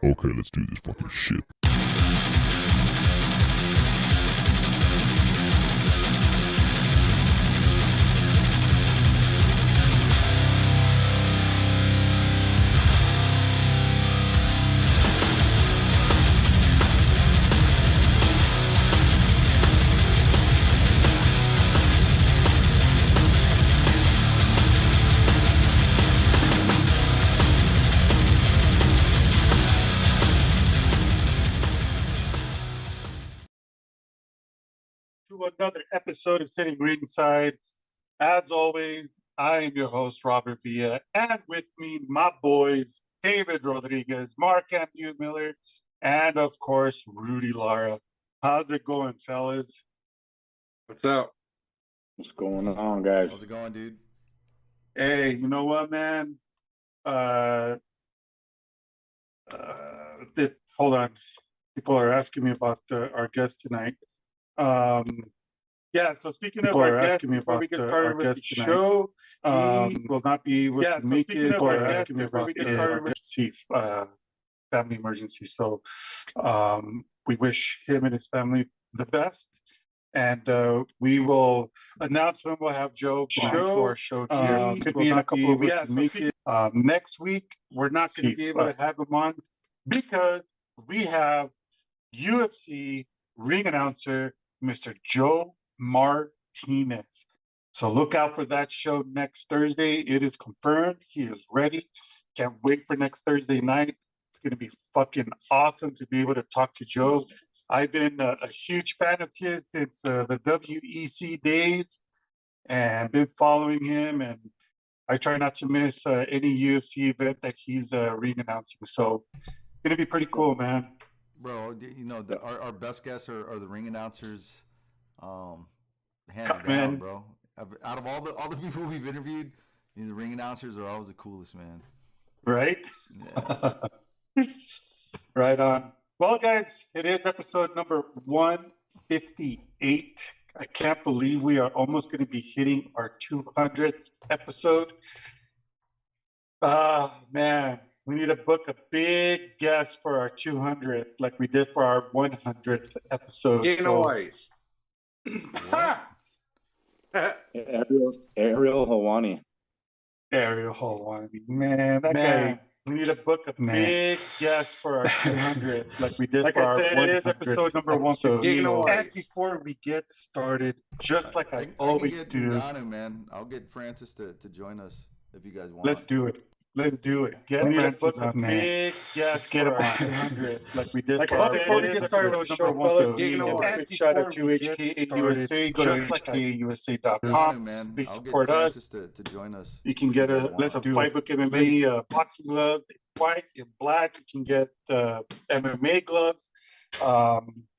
Okay, let's do this fucking shit. To another episode of Sitting Ringside. As always, I am your host, Robert Villa, and with me, my boys, David Rodriguez, Mark Andrew Miller, and of course, Rudy Lara. How's it going, fellas? What's up? What's going on, guys? How's it going, dude? Hey, you know what, man? Hold on. People are asking me about our guest tonight. Yeah, so speaking of our guest, before we get started with the show, will not be able to make it. People are asking me about the family emergency. So we wish him and his family the best. And we will announce when we'll have Joe on to our show here. Could be in a couple of weeks. Next week, we're not going to be able to have him on because we have UFC ring announcer, Mr. Joe Martinez. So look out for that show next Thursday. It is confirmed. He is ready. Can't wait for next Thursday night. It's going to be fucking awesome to be able to talk to Joe. I've been a huge fan of his since the WEC days and been following him. And I try not to miss any UFC event that he's ring announcing. So it's going to be pretty cool, man. Bro, you know, our best guests are the ring announcers, hands down, Man. bro. Out of all the people we've interviewed, the ring announcers are always the coolest, man. Right? Yeah. Right on. Well, guys, it is episode number 158. I can't believe we are almost going to be hitting our 200th episode. Man, we need to book a big guest for our 200th, like we did for our 100th episode. Dana White. Ariel Helwani. Ariel Helwani, man, that guy We need to book a big guest for our 200, like we did for our 100. It is episode number 150. You know what? And before we get started, just like I can always get do, Madonna, man. I'll get Francis to join us if you guys want. let's do it. Let's do it. Get Francis on there. Big guest for our 200, like we did for our 100. Before we get started with the show, fellas, You know give what? a quick shout out to HKA USA. Go to HKAUSA.com. Madonna, man. Please I'll get support Francis us. to join us. You can get a list of Fight Book MMA boxing gloves, white and black. You can get MMA gloves.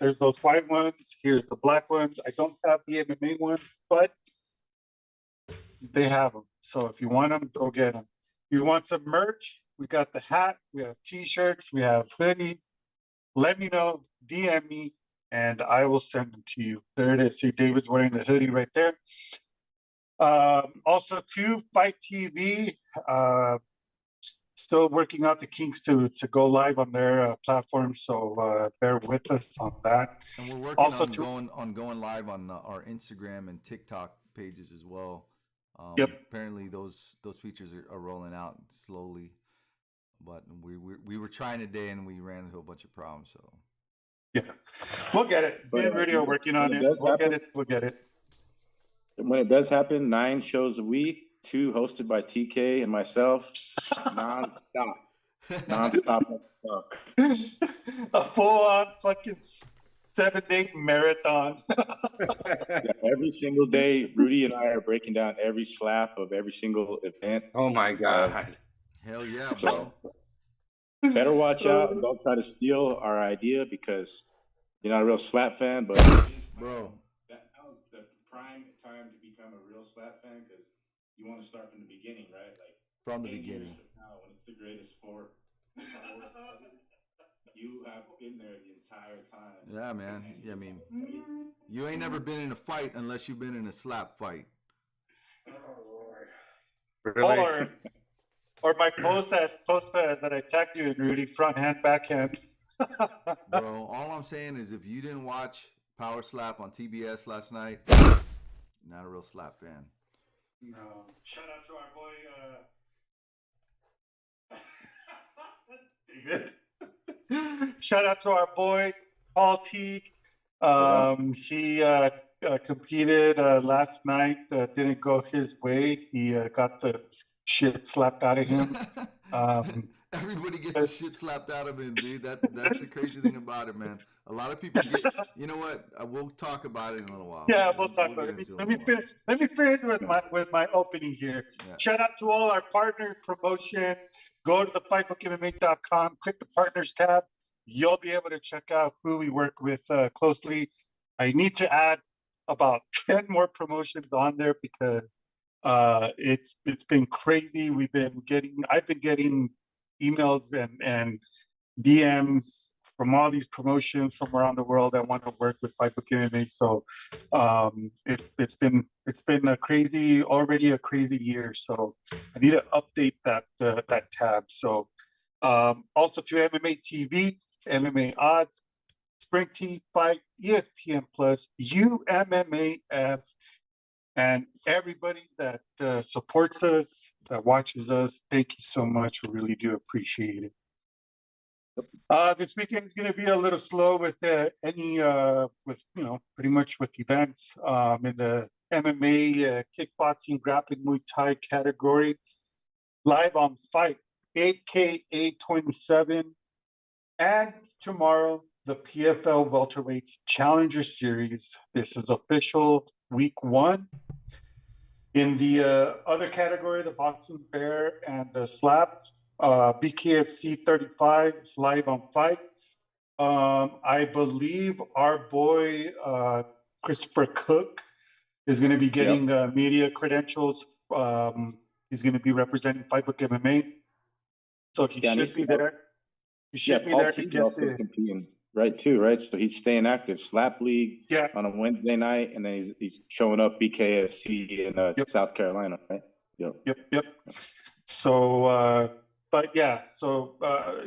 There's those white ones. Here's the black ones. I don't have the MMA one, but they have them. So if you want them, go get them. You want some merch? We got the hat. We have T-shirts. We have hoodies. Let me know. DM me, and I will send them to you. There it is. See, David's wearing the hoodie right there. Also, too, Fight TV. Still working out the kinks to go live on their platform, so bear with us on that. And we're working Also on going live on our Instagram and TikTok pages as well. Yep. Apparently, those features are rolling out slowly, but we were trying today and we ran into a bunch of problems. So yeah, we'll get it. Me and Rudy are working on it. We'll get it. We'll get it. When it does happen, 9 shows a week, 2 hosted by TK and myself, nonstop. A full-on fucking 7-day marathon. Yeah, every single day, Rudy and I are breaking down every slap of every single event. Oh my God. hell yeah, bro. Better watch out and don't try to steal our idea because you're not a real slap fan, but Bro, that was the prime time to become a real slap fan because you want to start from the beginning, right? Like from the 10 years beginning. from now, when it's the greatest sport, you have been there the entire time. Yeah, man. Yeah, I mean, you ain't never been in a fight unless you've been in a slap fight. Oh Lord. Really? Or my post that I tagged you in, Rudy, front hand, backhand. Bro, all I'm saying is if you didn't watch Power Slap on TBS last night, not a real slap fan. No. Shout out to our boy, David. Shout out to our boy, Paul Teague. He competed last night. Didn't go his way. He got the shit slapped out of him. Everybody gets the shit slapped out of him, dude. That's the crazy thing about it, man. A lot of people get. You know what? We'll talk about it in a little while. Yeah, we'll talk about it. Let me finish with my opening here. Yeah. Shout out to all our partner promotions. Go to the fightbookmma.com, click the partners tab. You'll be able to check out who we work with closely. I need to add about 10 more promotions on there because it's been crazy. I've been getting emails and DMs from all these promotions from around the world that want to work with Fight Book MMA. So it's been already a crazy year. So I need to update that tab. So also to MMA TV, MMA Odds, Spring T Fight, ESPN Plus, UMMAF, and everybody that supports us, that watches us. Thank you so much. We really do appreciate it. This weekend is going to be a little slow with pretty much with events in the MMA, kickboxing, grappling, Muay Thai category. Live on Fight, AKA 27, and tomorrow the PFL Welterweights Challenger Series. This is official week 1. In the other category, the boxing bear and the slap, BKFC 35 live on Fight. I believe our boy Christopher Cook is going to be getting media credentials. He's going to be representing Fight Book MMA, so he should be there. He should be there to get the competing, right? So he's staying active. Slap League on a Wednesday night, and then he's showing up BKFC in South Carolina, right? Yep. So, but yeah, so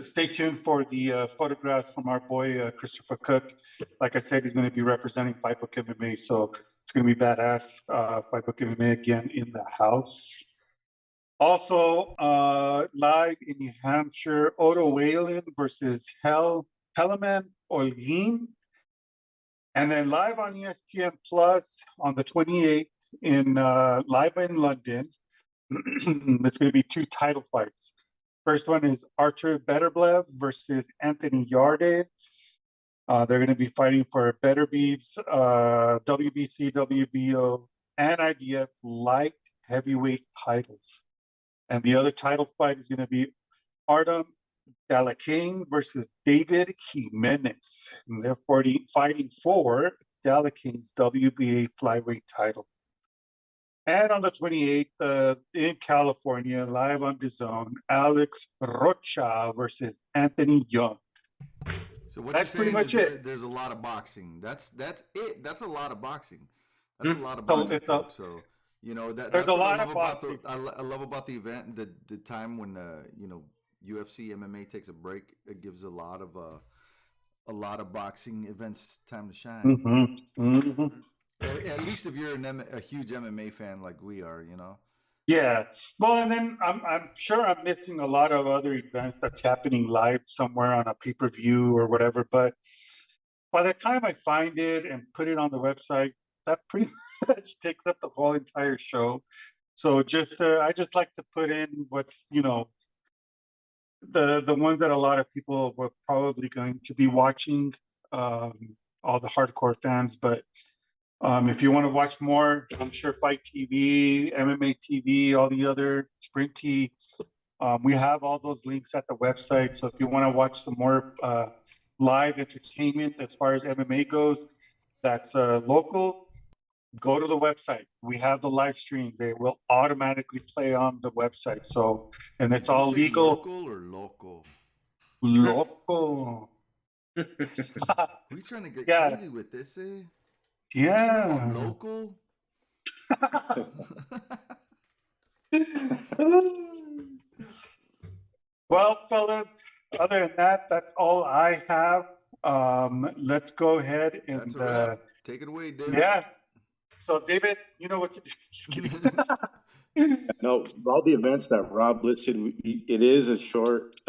stay tuned for the photographs from our boy Christopher Cook. Like I said, he's going to be representing Fight Book MMA, so it's going to be badass. Fight Book MMA again in the house. Also, live in New Hampshire, Otto Whalen versus Helleman Olguin. And then live on ESPN Plus on the 28th in live in London. It's going to be 2 title fights. First one is Artur Beterbiev versus Anthony Yarde. They're going to be fighting for Beterbiev's WBC, WBO, and IBF light heavyweight titles. And the other title fight is going to be Artem Dalakane versus David Jimenez. And they're fighting for Dalakane's WBA flyweight title. And on the 28th, in California, live on DAZN, Alex Rocha versus Anthony Young. So what that's pretty much it. There's a lot of boxing. That's it. That's a lot of boxing. That's a lot of boxing. So you know that's a lot of boxing. I love about the event, the time when you know UFC MMA takes a break. It gives a lot of boxing events time to shine. At least if you're a huge MMA fan like we are, you know. Yeah, well, and then I'm sure I'm missing a lot of other events that's happening live somewhere on a pay-per-view or whatever. But by the time I find it and put it on the website, that pretty much takes up the whole entire show. So I just like to put in what's, you know, the ones that a lot of people were probably going to be watching, all the hardcore fans. But if you want to watch more, I'm sure Fight TV, MMA TV, all the other Sprint T, we have all those links at the website. So if you want to watch some more live entertainment as far as MMA goes, that's local, go to the website. We have the live stream. They will automatically play on the website. So, and it's all legal. Local or local? Local. We trying to get crazy with this, eh? Yeah. Local. Well, fellas, other than that, that's all I have. Let's go ahead and take it away, David. Yeah. So, David, you know what to do. Just kidding. No, all the events that Rob listed, it is a short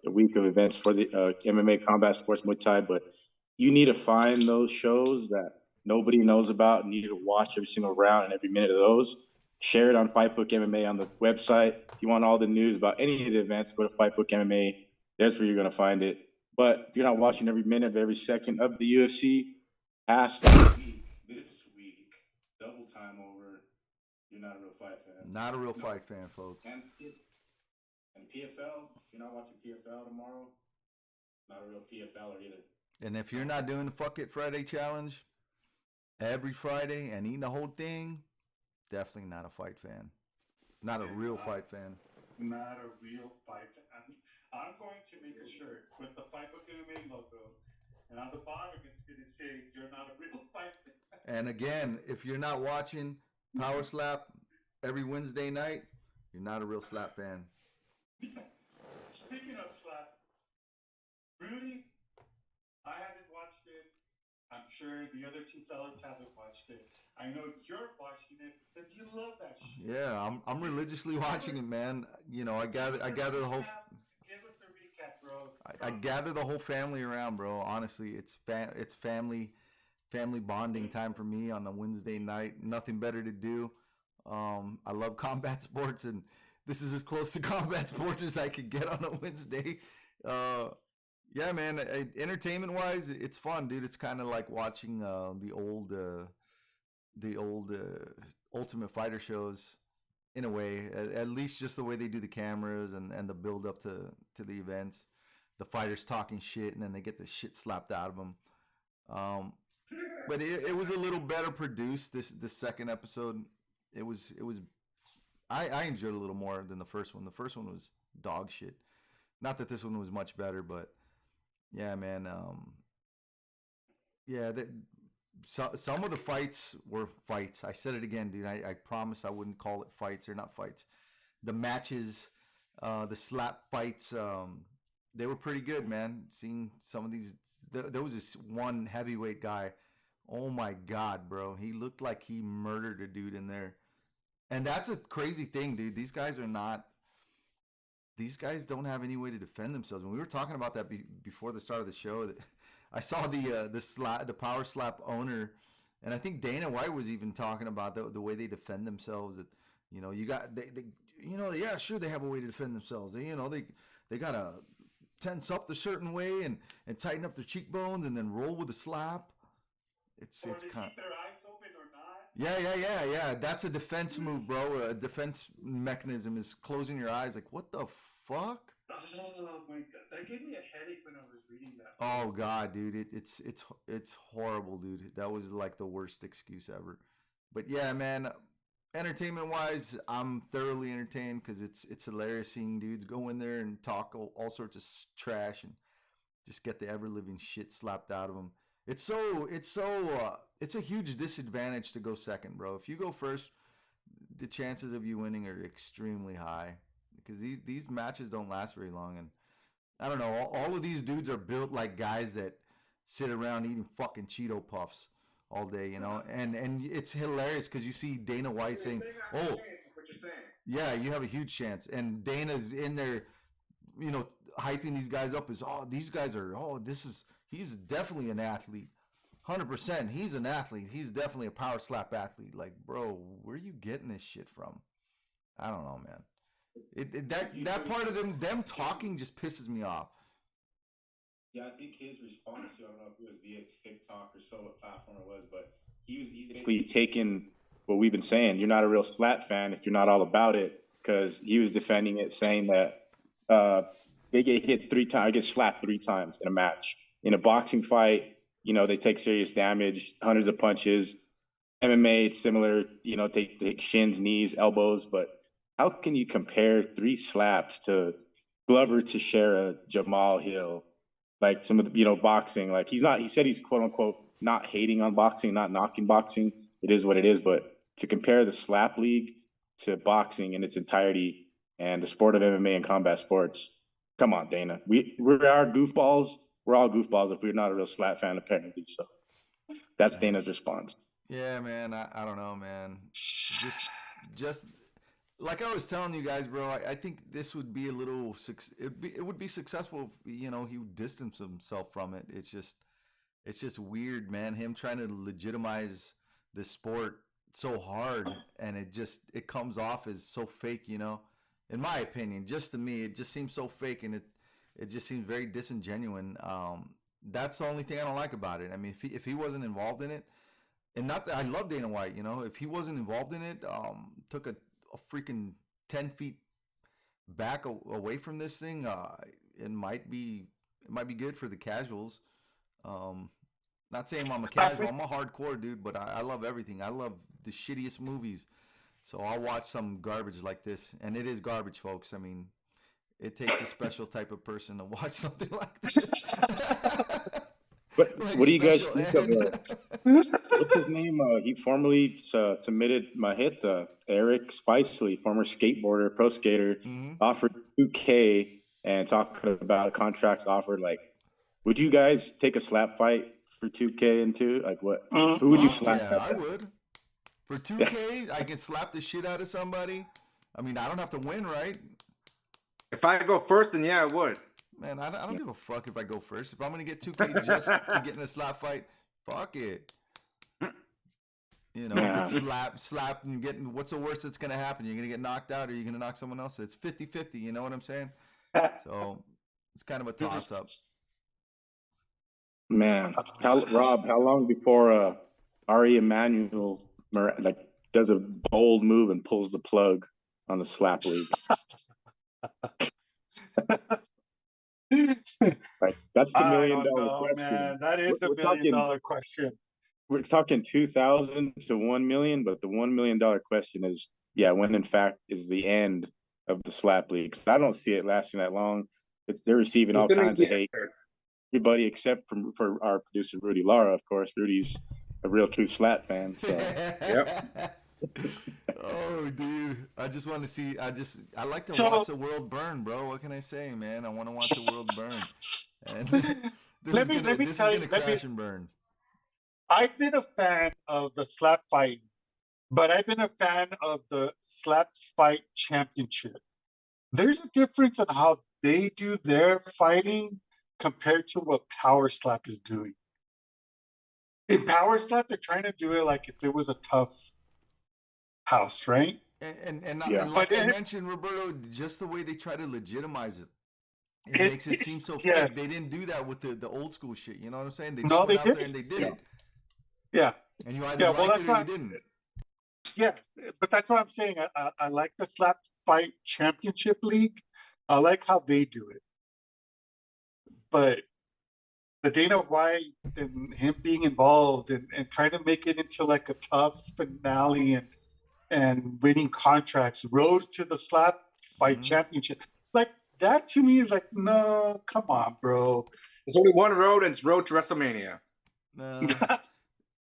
week of events for the MMA Combat Sports Muay Thai, but you need to find those shows that nobody knows about and you need to watch every single round and every minute of those. Share it on Fightbook MMA on the website. If you want all the news about any of the events, go to Fightbook MMA. That's where you're going to find it. But if you're not watching every minute of every second of the UFC, past this week, double time over, you're not a real fight fan. Not a real fight fan, folks. And PFL, if you're not watching PFL tomorrow, not a real PFLer either. And if you're not doing the Fuck It Friday challenge every Friday and eating the whole thing, definitely not a fight fan. Not a real fight fan. Not a real fight fan. I'm going to make a shirt with the Fightbook MMA logo, and on the bottom it's going to say, "You're not a real fight fan." And again, if you're not watching Power Slap every Wednesday night, you're not a real slap fan. Speaking of slap, Rudy, I haven't watched it. I'm sure the other two fellas haven't watched it. I know you're watching it because you love that shit. Yeah, I'm religiously watching it, man. You know, I gather the whole. Give us a recap, bro. I gather the whole family around, bro. Honestly, it's family bonding time for me on a Wednesday night. Nothing better to do. I love combat sports, and this is as close to combat sports as I could get on a Wednesday. Yeah, man. Entertainment-wise, it's fun, dude. It's kind of like watching the old Ultimate Fighter shows, in a way. At least just the way they do the cameras and the build up to the events. The fighters talking shit, and then they get the shit slapped out of them. But it was a little better produced. This second episode, it was. I enjoyed it a little more than the first one. The first one was dog shit. Not that this one was much better, but yeah, man. Yeah, some of the fights were fights. I said it again, dude. I promise I wouldn't call it fights. They're not fights. The matches, the slap fights, they were pretty good, man. Seeing some of these, there was this one heavyweight guy. Oh my God, bro. He looked like he murdered a dude in there. And that's a crazy thing, dude. These guys are not. These guys don't have any way to defend themselves. And we were talking about that before the start of the show. That I saw the power slap owner, and I think Dana White was even talking about the way they defend themselves. That you got they yeah, sure, they have a way to defend themselves. They gotta tense up the certain way and tighten up their cheekbones and then roll with a slap. It's kind of keep their eyes open or Yeah. not. That's a defense move, bro. A defense mechanism is closing your eyes. Like, what the fuck? Oh my god, that gave me a headache when I was reading that. Oh god, dude, it's horrible, dude. That was like the worst excuse ever. But yeah, man, entertainment wise, I'm thoroughly entertained because it's hilarious seeing dudes go in there and talk all sorts of trash and just get the ever living shit slapped out of them. It's a huge disadvantage to go second, bro. If you go first, the chances of you winning are extremely high because these matches don't last very long. And I don't know, all of these dudes are built like guys that sit around eating fucking Cheeto Puffs all day, and it's hilarious because you see Dana White saying, "Oh, yeah, you have a huge chance," and Dana's in there, hyping these guys up as, "Oh, these guys are, he's definitely an athlete, 100%. He's an athlete. He's definitely a power slap athlete." Like, bro, where are you getting this shit from? I don't know, man. That part of them talking just pisses me off. Yeah, I think his response to, I don't know if it was via TikTok or so, what platform it was, but he's basically taken what we've been saying. You're not a real Splat fan if you're not all about it, because he was defending it, saying that they get hit 3 times, get slapped 3 times in a match. In a boxing fight, they take serious damage, hundreds of punches. MMA, it's similar, take shins, knees, elbows, but how can you compare 3 slaps to Glover, Teixeira, Jamal Hill? Like some of the, boxing, like he said he's quote unquote not hating on boxing, not knocking boxing. It is what it is. But to compare the slap league to boxing in its entirety and the sport of MMA and combat sports, come on, Dana. We are goofballs. We're all goofballs if we're not a real slap fan, apparently. So that's Dana's response. Yeah, man. I don't know, man. Just like I was telling you guys, bro, I think this would be a little. It would be successful if he would distance himself from it. It's just weird, man. Him trying to legitimize the sport so hard, and it comes off as so fake. In my opinion, just to me, it just seems so fake, and it just seems very disingenuous. That's the only thing I don't like about it. I mean, if he wasn't involved in it, and not that I love Dana White, if he wasn't involved in it, took a freaking 10 feet back away from this thing, it might be good for the casuals. Not saying I'm a casual, I'm a hardcore dude, but I love everything. I love the shittiest movies, so I'll watch some garbage like this, and it is garbage, folks. I mean, it takes a special type of person to watch something like this. But like, what do you guys think of what's his name? He formerly submitted my hit, Eric Spicely, former skateboarder, pro skater, offered $2K and talking about contracts offered. Like, would you guys take a slap fight for $2K and 2? Like, what? Who would you slap? Yeah, I would. For $2K, I can slap the shit out of somebody. I mean, I don't have to win, right? If I go first, then yeah, I would. Man, I don't give a fuck if I go first. If I'm gonna get $2K just to get in a slap fight, fuck it. Slap and getting. What's the worst that's gonna happen? You're gonna get knocked out, or you're gonna knock someone else. It's 50-50. You know what I'm saying? So it's kind of a toss up. Man, Rob, how long before Ari Emanuel does a bold move and pulls the plug on the slap league? Like, that's the $1 million question. Man, that is a $1 million question. We're talking 2,000 to 1 million, but the $1 million question is, when in fact is the end of the slap league? I don't see it lasting that long. They're receiving all kinds of hate. Everybody except for our producer Rudy Lara, of course. Rudy's a real true slap fan. So. Yep. Oh, dude! I just want to see. I like to watch the world burn, bro. What can I say, man? I want to watch the world burn. And this is gonna crash and burn. I've been a fan of the slap fight but I've been a fan of the Slap Fight Championship. There's a difference in how they do their fighting compared to what Power Slap is doing. In Power Slap, they're trying to do it like if it was a tough house, right? And Yeah. like But I it- mentioned, Roberto, just the way they try to legitimize it, it It- makes it seem so yes. fake. They didn't do that with the old school shit. You know what I'm saying? They just No, went they out there didn't. and they did Yeah. it. Yeah, And you either Yeah, well, liked that's it or why- you didn't. yeah, but that's what I'm saying. I like the Slap Fight Championship League. I like how they do it. But the Dana White and him being involved and trying to make it into like a tough finale and winning contracts, road to the Slap Fight Mhm. Championship. Like that to me is like, no, come on, bro. There's only one road, and it's road to WrestleMania.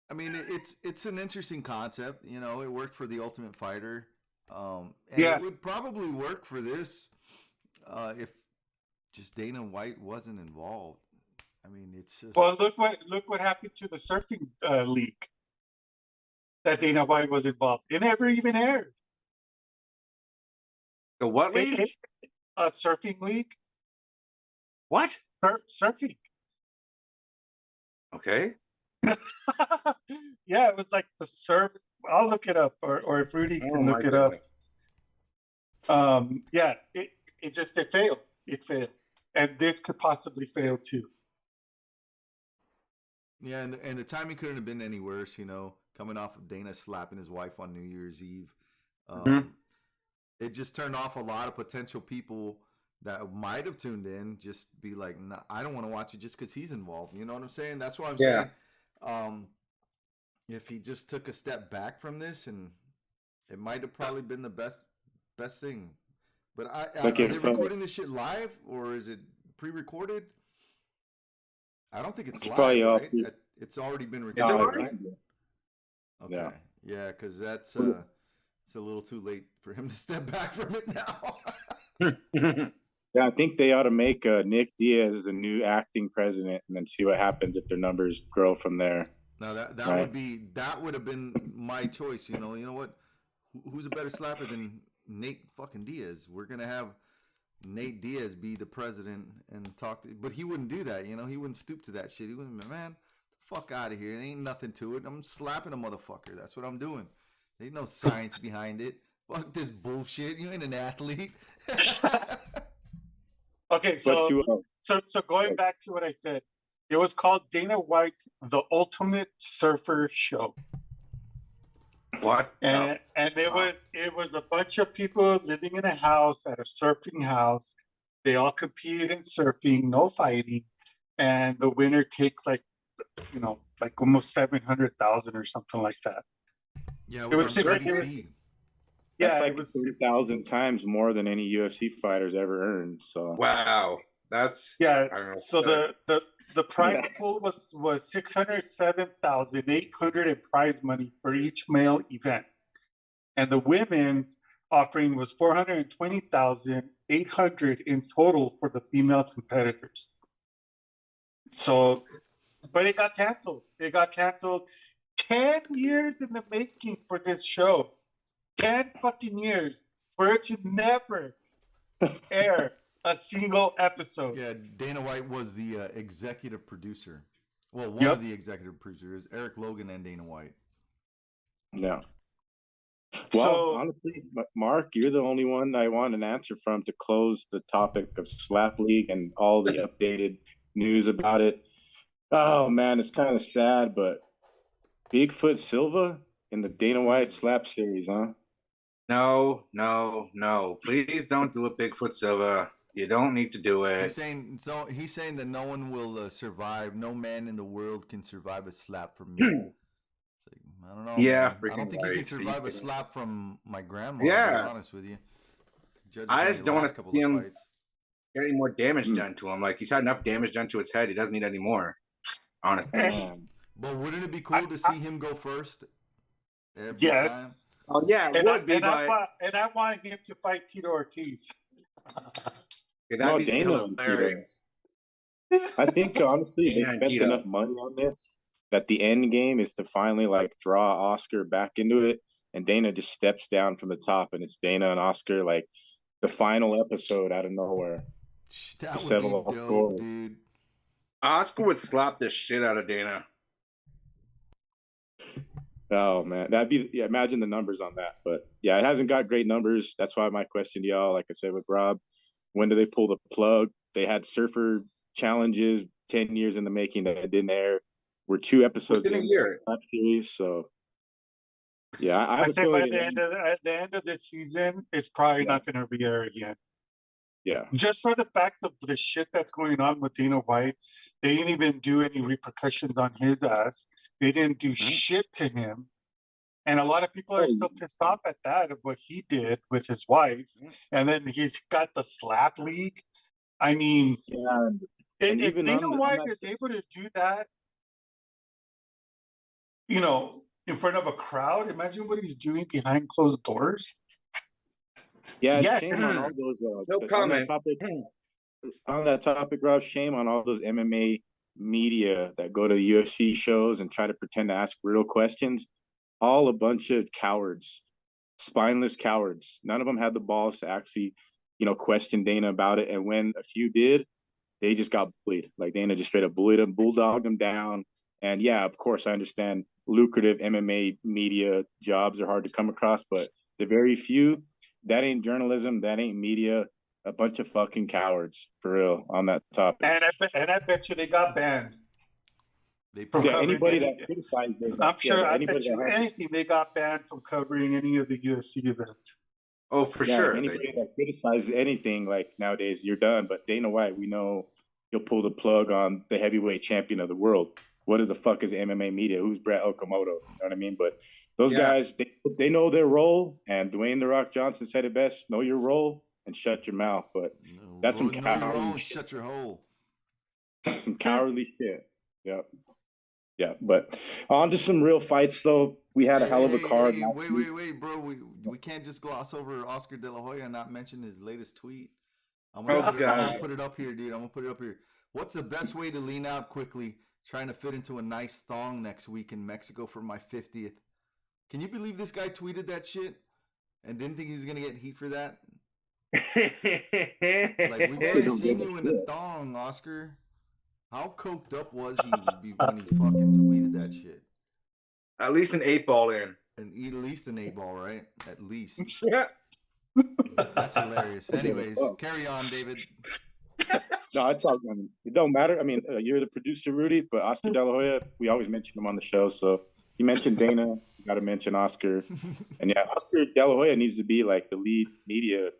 I mean, it's an interesting concept. You know, it worked for the Ultimate Fighter, and Yeah. it would probably work for this if just Dana White wasn't involved. I mean, it's just Well, look what happened to the surfing league that Dana White was involved. It never even aired. The what league? A surfing league, What? surfing. Okay. Yeah, it was like the surf. I'll look it up, or if Rudy Oh can my look it up. goodness. Yeah, it failed. It failed, and this could possibly fail too. yeah, and the timing couldn't have been any worse. You know, coming off of Dana slapping his wife on New Year's Eve, Mhm. it just turned off a lot of potential people that might have tuned in. Just be like, nah, I don't want to watch it just because he's involved. You know what I'm saying? That's what I'm Yeah. saying. If he just took a step back from this, and it might have probably been the best thing. But Like are if, they recording this shit live or is it pre-recorded? I don't think it's It's live, probably all right? pre- It's already been Is it recorded. already? right? Okay. Yeah. Yeah, because that's Cool. it's a little too late for him to step back from it now. Yeah, I think they ought to make Nick Diaz the new acting president, and then see what happens if their numbers grow from there. Now that Right. would have been my choice. You know what? Who's a better slapper than Nate fucking Diaz? We're gonna have Nate Diaz be the president and talk to, but he wouldn't do that. You know, he wouldn't stoop to that shit. He wouldn't be, man, the fuck out of here. There ain't nothing to it. I'm slapping a motherfucker. That's what I'm doing. There ain't no science behind it. Fuck this bullshit. You ain't an athlete. Okay, But so going back to what I said, it was called Dana White's The Ultimate Surfer Show. What? And it was a bunch of people living in a house at a surfing house. They all competed in surfing, no fighting, and the winner takes like almost 700,000 or something like that. Yeah, It was on super- BBC. that's Yeah, like it was. 30,000 times more than any UFC fighters ever earned. So Wow. That's Yeah. I don't know. So the prize pool was 607,800 in prize money for each male event, and the women's offering was 420,800 in total for the female competitors. So, but it got canceled. It got canceled. 10 years in the making for this show. 10 fucking years for it to never air a single episode. Yeah, Dana White was the executive producer. Well, one Yep. of the executive producers, Eric Logan and Dana White. yeah. Well, So- honestly, Mark, you're the only one I want an answer from to close the topic of Slap League and all the updated news about it. Oh man, it's kind of sad, but Bigfoot Silva in the Dana White Slap series, huh? No. Please don't do it, Bigfoot Silva. You don't need to do He's it. saying that no one will survive. No man in the world can survive a slap from me. It's like, I don't know. Yeah, man. I don't freaking think you can right. survive a Freaking- slap from my grandma. To Yeah. be honest with you. Judging I from just the don't wanna last couple see of him- fights. Get any more damage Hmm. done to him. Like he's had enough damage done to his head. He doesn't need any more. Honestly. Man. But wouldn't it be cool to see him go first? Every time? Yes. Oh yeah, it would be, but I want him to fight Tito Ortiz. yeah, No, that'd be Dana would do hilarious. I think honestly they Yeah, spent Tito. enough money on this that the end game is to finally like draw Oscar back into it and Dana just steps down from the top, and it's Dana and Oscar, like the final episode out of nowhere. That would be dope, dude. Oscar would slap the shit out of Dana. Oh man, that'd be imagine the numbers on that. But yeah, it hasn't got great numbers. That's why my question to y'all, like I said with Rob, when do they pull the plug? They had Surfer challenges 10 years in the making that didn't air. We're 2 episodes within a year that series, so yeah, I say by at the end of this season, it's probably not going to be aired again. Yeah, just for the fact of the shit that's going on with Dana White, they didn't even do any repercussions on his ass. They didn't do shit to him. And a lot of people are still pissed off at that, of what he did with his wife. And then he's got the slap league. I mean, if Dana White is able to do that, you know, in front of a crowd, imagine what he's doing behind closed doors. Yeah, shame on all those. No comment. On that topic, Rob, shame on all those MMA media that go to UFC shows and try to pretend to ask real questions. All a bunch of cowards, spineless cowards. None of them had the balls to actually, question Dana about it. And when a few did, they just got bullied. Like Dana just straight up bullied them, bulldogged them down. And yeah, of course, I understand lucrative MMA media jobs are hard to come across, but the very few, that ain't journalism, that ain't media. A bunch of fucking cowards, for real, on that topic. And I bet you they got banned. Anybody that criticized it. I'm sure. I bet you anything they got banned from covering any of the UFC events. Oh, for sure. Anybody that criticizes anything, like nowadays, you're done. But Dana White, we know he'll pull the plug on the heavyweight champion of the world. What the fuck is MMA media? Who's Brett Okamoto? You know what I mean? But those guys, they know their role. And Dwayne "The Rock" Johnson said it best: know your role and shut your mouth. But that's some cowardly shit. Shut your hole. Some cowardly shit. Yep. Yeah, but on to some real fights, though. We had a hell of a card. Wait, bro. We can't just gloss over Oscar De La Hoya and not mention his latest tweet. I'm gonna put it up here, dude. I'm gonna put it up here. What's the best way to lean out quickly, trying to fit into a nice thong next week in Mexico for my 50th? Can you believe this guy tweeted that shit and didn't think he was gonna get heat for that? Like, we've already seen you in a thong, Oscar. How coked up was he when he fucking tweeted that shit? At least an 8-ball in. And at least an 8-ball, right? At least. Yeah. That's hilarious. Anyways, carry on, David. No, it's all. It don't matter. I mean, you're the producer, Rudy, but Oscar De La Hoya, we always mention him on the show. So you mentioned Dana, you got to mention Oscar, and yeah, Oscar De La Hoya needs to be like the lead media,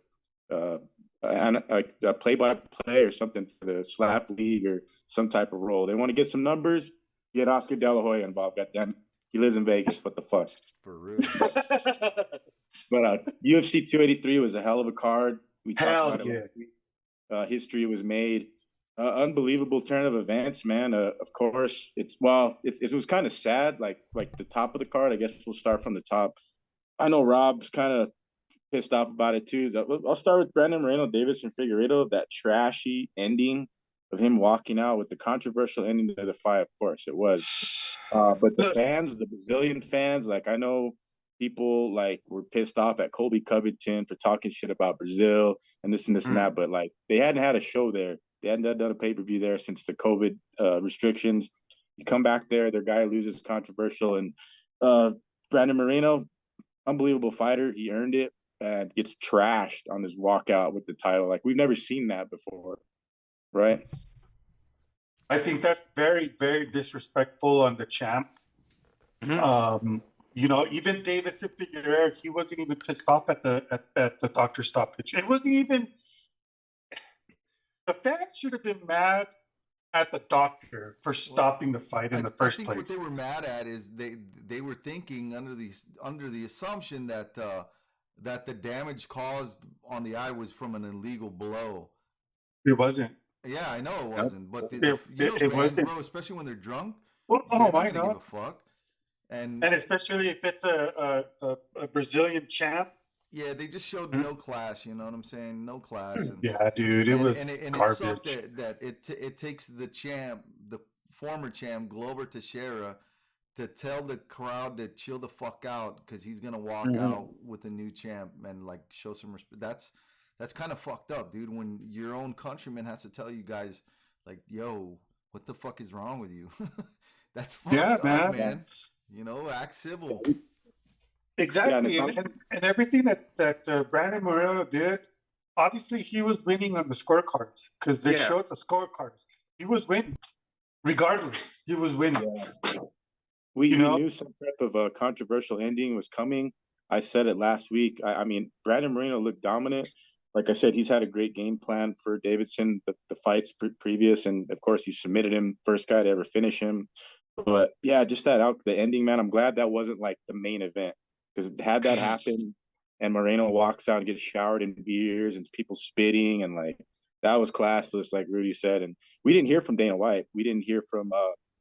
and a play-by-play or something for the slap league or some type of role. They want to get some numbers, get Oscar De La Hoya involved. Goddamn, he lives in Vegas. What the fuck? For real. But UFC 283 was a hell of a card. We talked about it. History was made. Unbelievable turn of events, man. Of course, it was kind of sad. Like the top of the card. I guess we'll start from the top. I know Rob's kind of pissed off about it too. I'll start with Brandon Moreno-Davis from Figueiredo. That trashy ending of him walking out with the controversial ending to the fight. Of course, it was. But the fans, the Brazilian fans, like I know people like were pissed off at Colby Covington for talking shit about Brazil and this and that. But like they hadn't had a show there. They hadn't done a pay-per-view there since the COVID restrictions. You come back there, their guy loses controversial, and Brandon Moreno, unbelievable fighter. He earned it. And gets trashed on his walkout with the title. Like, we've never seen that before, right? I think that's very, very disrespectful on the champ. Mm-hmm. Even Davis and Figueroa, he wasn't even pissed off at the doctor stoppage. It wasn't even. The fans should have been mad at the doctor for stopping the fight in the first place. What they were mad at is they were thinking under the assumption that the damage caused on the eye was from an illegal blow. It wasn't. Yeah, I know it wasn't. But it wasn't, bro, especially when they're drunk. Well, oh my God. Give a fuck. And especially if it's a Brazilian champ. Yeah, they just showed no class. You know what I'm saying? No class. And, yeah, dude, it was garbage. It sucked that it takes the champ, the former champ Glover Teixeira, to tell the crowd to chill the fuck out because he's gonna walk out with a new champ and like show some respect. That's kind of fucked up, dude. When your own countryman has to tell you guys, like, "Yo, what the fuck is wrong with you?" That's fucked up, man. You know, act civil. Exactly, and everything that Brandon Moreno did, obviously he was winning on the scorecards because they showed the scorecards. He was winning, regardless. He was winning. Yeah. We knew some type of a controversial ending was coming. I said it last week. I mean, Brandon Moreno looked dominant. Like I said, he's had a great game plan for Davidson, the fights previous, and of course he submitted him, first guy to ever finish him. But yeah, just the ending, man. I'm glad that wasn't like the main event, because had that happened and Moreno walks out and gets showered in beers and people spitting and like that was classless, like Rudy said. And we didn't hear from Dana White. We didn't hear from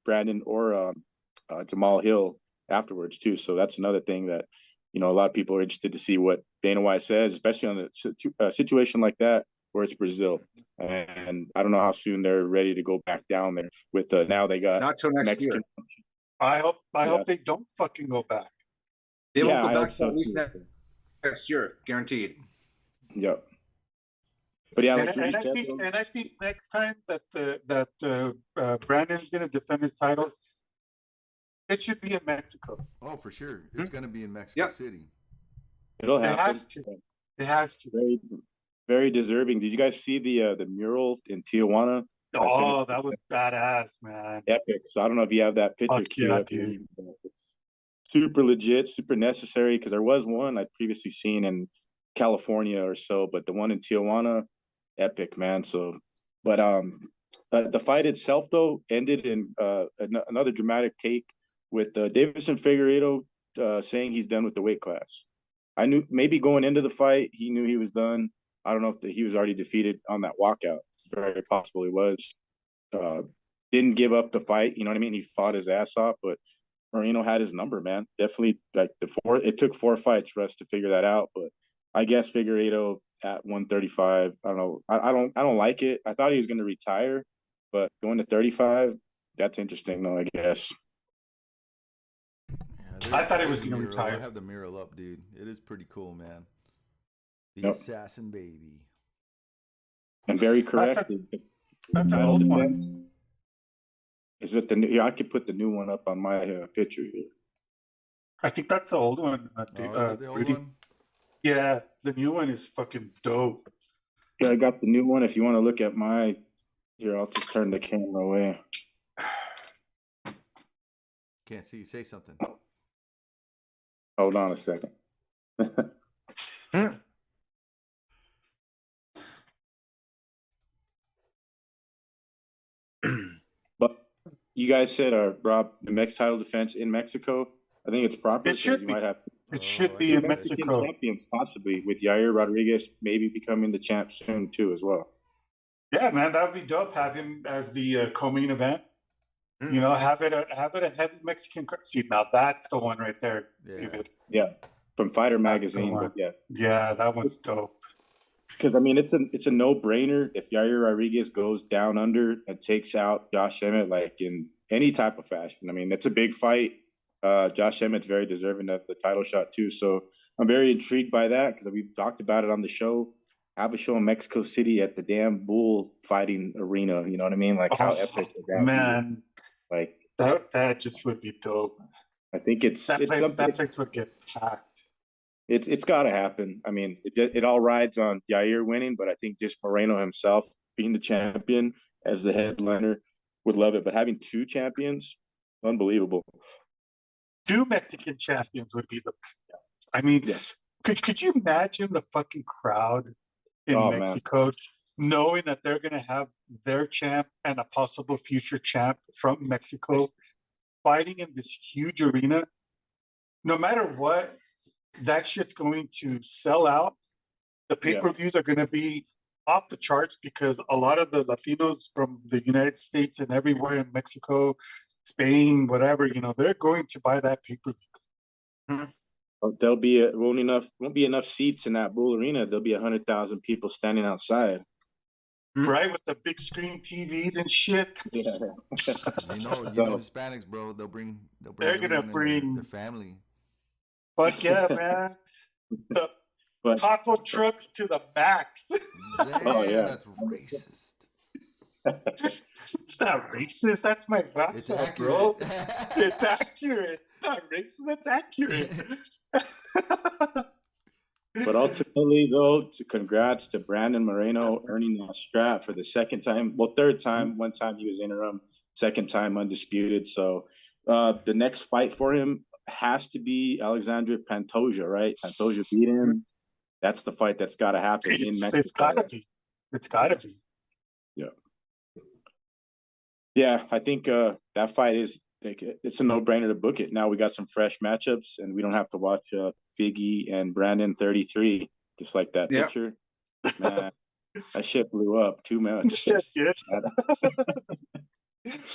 Brandon or Jamal Hill afterwards too. So that's another thing that, you know, a lot of people are interested to see what Dana White says, especially on a situation like that where it's Brazil. And I don't know how soon they're ready to go back down there with now they got not till next Mexican. year. I hope they don't fucking go back. They won't go back till at least next year, guaranteed. Yep. But yeah, and I think next time that Brandon's going to defend his title, it should be in Mexico. Oh, for sure. It's going to be in Mexico City. It'll happen. It has to. Very, very deserving. Did you guys see the mural in Tijuana? Oh, that was badass, man. Epic. So I don't know if you have that picture. Dude. Super legit, super necessary, because there was one I'd previously seen in California or so, but the one in Tijuana, epic, man. So, but the fight itself though ended in another dramatic take with Davison Figueiredo saying he's done with the weight class. I knew maybe going into the fight he knew he was done. I don't know if he was already defeated on that walkout. Very possible he was. Didn't give up the fight. You know what I mean? He fought his ass off, but Moreno had his number, man. Definitely, like it took 4 fights for us to figure that out. But I guess Figueiredo at 135. I don't know. I don't like it. I thought he was going to retire, but going to 35, that's interesting, though. I guess. Yeah, I thought he was going to retire. I have the mural up, dude. It is pretty cool, man. The assassin baby. And very correct. That's an old one. Is it the new? Yeah, I could put the new one up on my picture here. I think that's the old one. The old one? Yeah, the new one is fucking dope. Yeah, I got the new one. If you want to look at my, here, I'll just turn the camera away. Can't see you. Say something. Hold on a second. But you guys said, Rob, the next title defense in Mexico. I think it's proper. It should be. It should be in Mexico. Champions, possibly with Yair Rodriguez maybe becoming the champ soon too, as well. Yeah, man, that would be dope. Have him as the co-main event. You know, have it a heavy Mexican. See, now that's the one right there, David. Yeah, from Fighter Magazine. But yeah, that one's dope. Because I mean, it's a no-brainer if Yair Rodriguez goes down under and takes out Josh Emmett, like in any type of fashion. I mean, it's a big fight. Josh Emmett's very deserving of the title shot too. So I'm very intrigued by that because we've talked about it on the show. Have a show in Mexico City at the damn bull fighting arena. You know what I mean? Like how epic would that be? Like that just would be dope. I think that place would get packed. It's got to happen. I mean, it all rides on Yair winning, but I think just Moreno himself being the champion as the headliner would love it. But having 2 champions, unbelievable. 2 Mexican champions would be I mean, yes. Could you imagine the fucking crowd in Mexico knowing that they're going to have their champ and a possible future champ from Mexico fighting in this huge arena? No matter what, that shit's going to sell out. The pay-per-views are going to be off the charts because a lot of the Latinos from the United States and everywhere in Mexico, Spain, whatever, you know, they're going to buy that pay-per-view. There'll be won't be enough seats in that bull arena. There'll be 100,000 people standing outside. right? With the big screen TVs and shit. Yeah. You know, So, Hispanics, bro. They'll bring They're gonna everyone in their bring, family. but yeah, man, the but taco trucks to the max. Damn, yeah. that's racist. It's not racist. That's my It's raza, accurate. bro. It's accurate. It's not racist. It's accurate. But ultimately, though, congrats to Brandon Moreno earning that strap for the second time. Well, third time. One time he was interim, second time undisputed. So the next fight for him has to be Alexandre Pantoja, right? Pantoja beat him. That's the fight that's got to happen in Mexico. It's gotta be. It's gotta be. Yeah. Yeah, I think that fight is it's a no-brainer to book it. Now we got some fresh matchups, and we don't have to watch Figgy and Brandon 33, just like that picture. Man, that shit blew up too much. Shit, dude.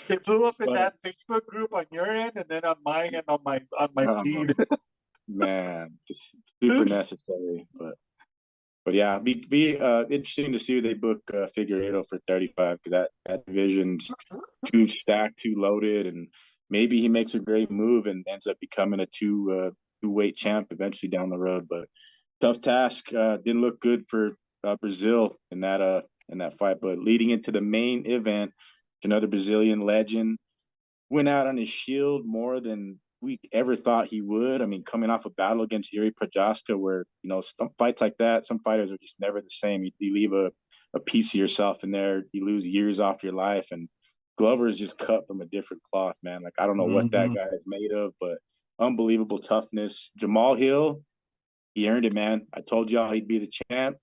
It blew up in that Facebook group on your end, and then on mine and on my feed. Man, just super necessary, but yeah, be interesting to see who they book Figueiredo for 35, because that division's too stacked, too loaded, and maybe he makes a great move and ends up becoming a two-weight champ eventually down the road. But tough task. Didn't look good for Brazil in that fight. But leading into the main event, another Brazilian legend went out on his shield more than we ever thought he would. I mean, coming off a battle against Yuri Prochaska, where, some fights like that, some fighters are just never the same. You leave a piece of yourself in there, you lose years off your life. And Glover is just cut from a different cloth, man. Like, I don't know what that guy is made of, but unbelievable toughness. Jamal Hill, he earned it, man. I told y'all he'd be the champ.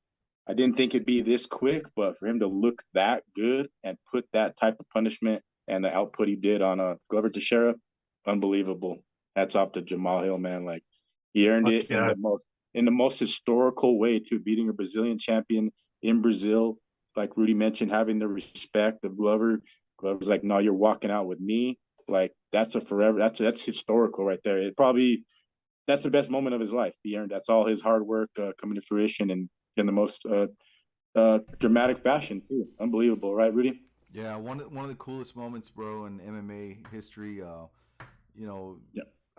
I didn't think it'd be this quick, but for him to look that good and put that type of punishment and the output he did on Glover Teixeira, unbelievable. Hats off to Jamal Hill, man. Like, he earned it in the most historical way, too, beating a Brazilian champion in Brazil. Like Rudy mentioned, having the respect of Glover. Glover's like, no, you're walking out with me. Like, that's historical right there. That's the best moment of his life. He earned. That's all his hard work coming to fruition, and in the most dramatic fashion too. Unbelievable, right, Rudy? Yeah, one of the coolest moments, bro, in MMA history.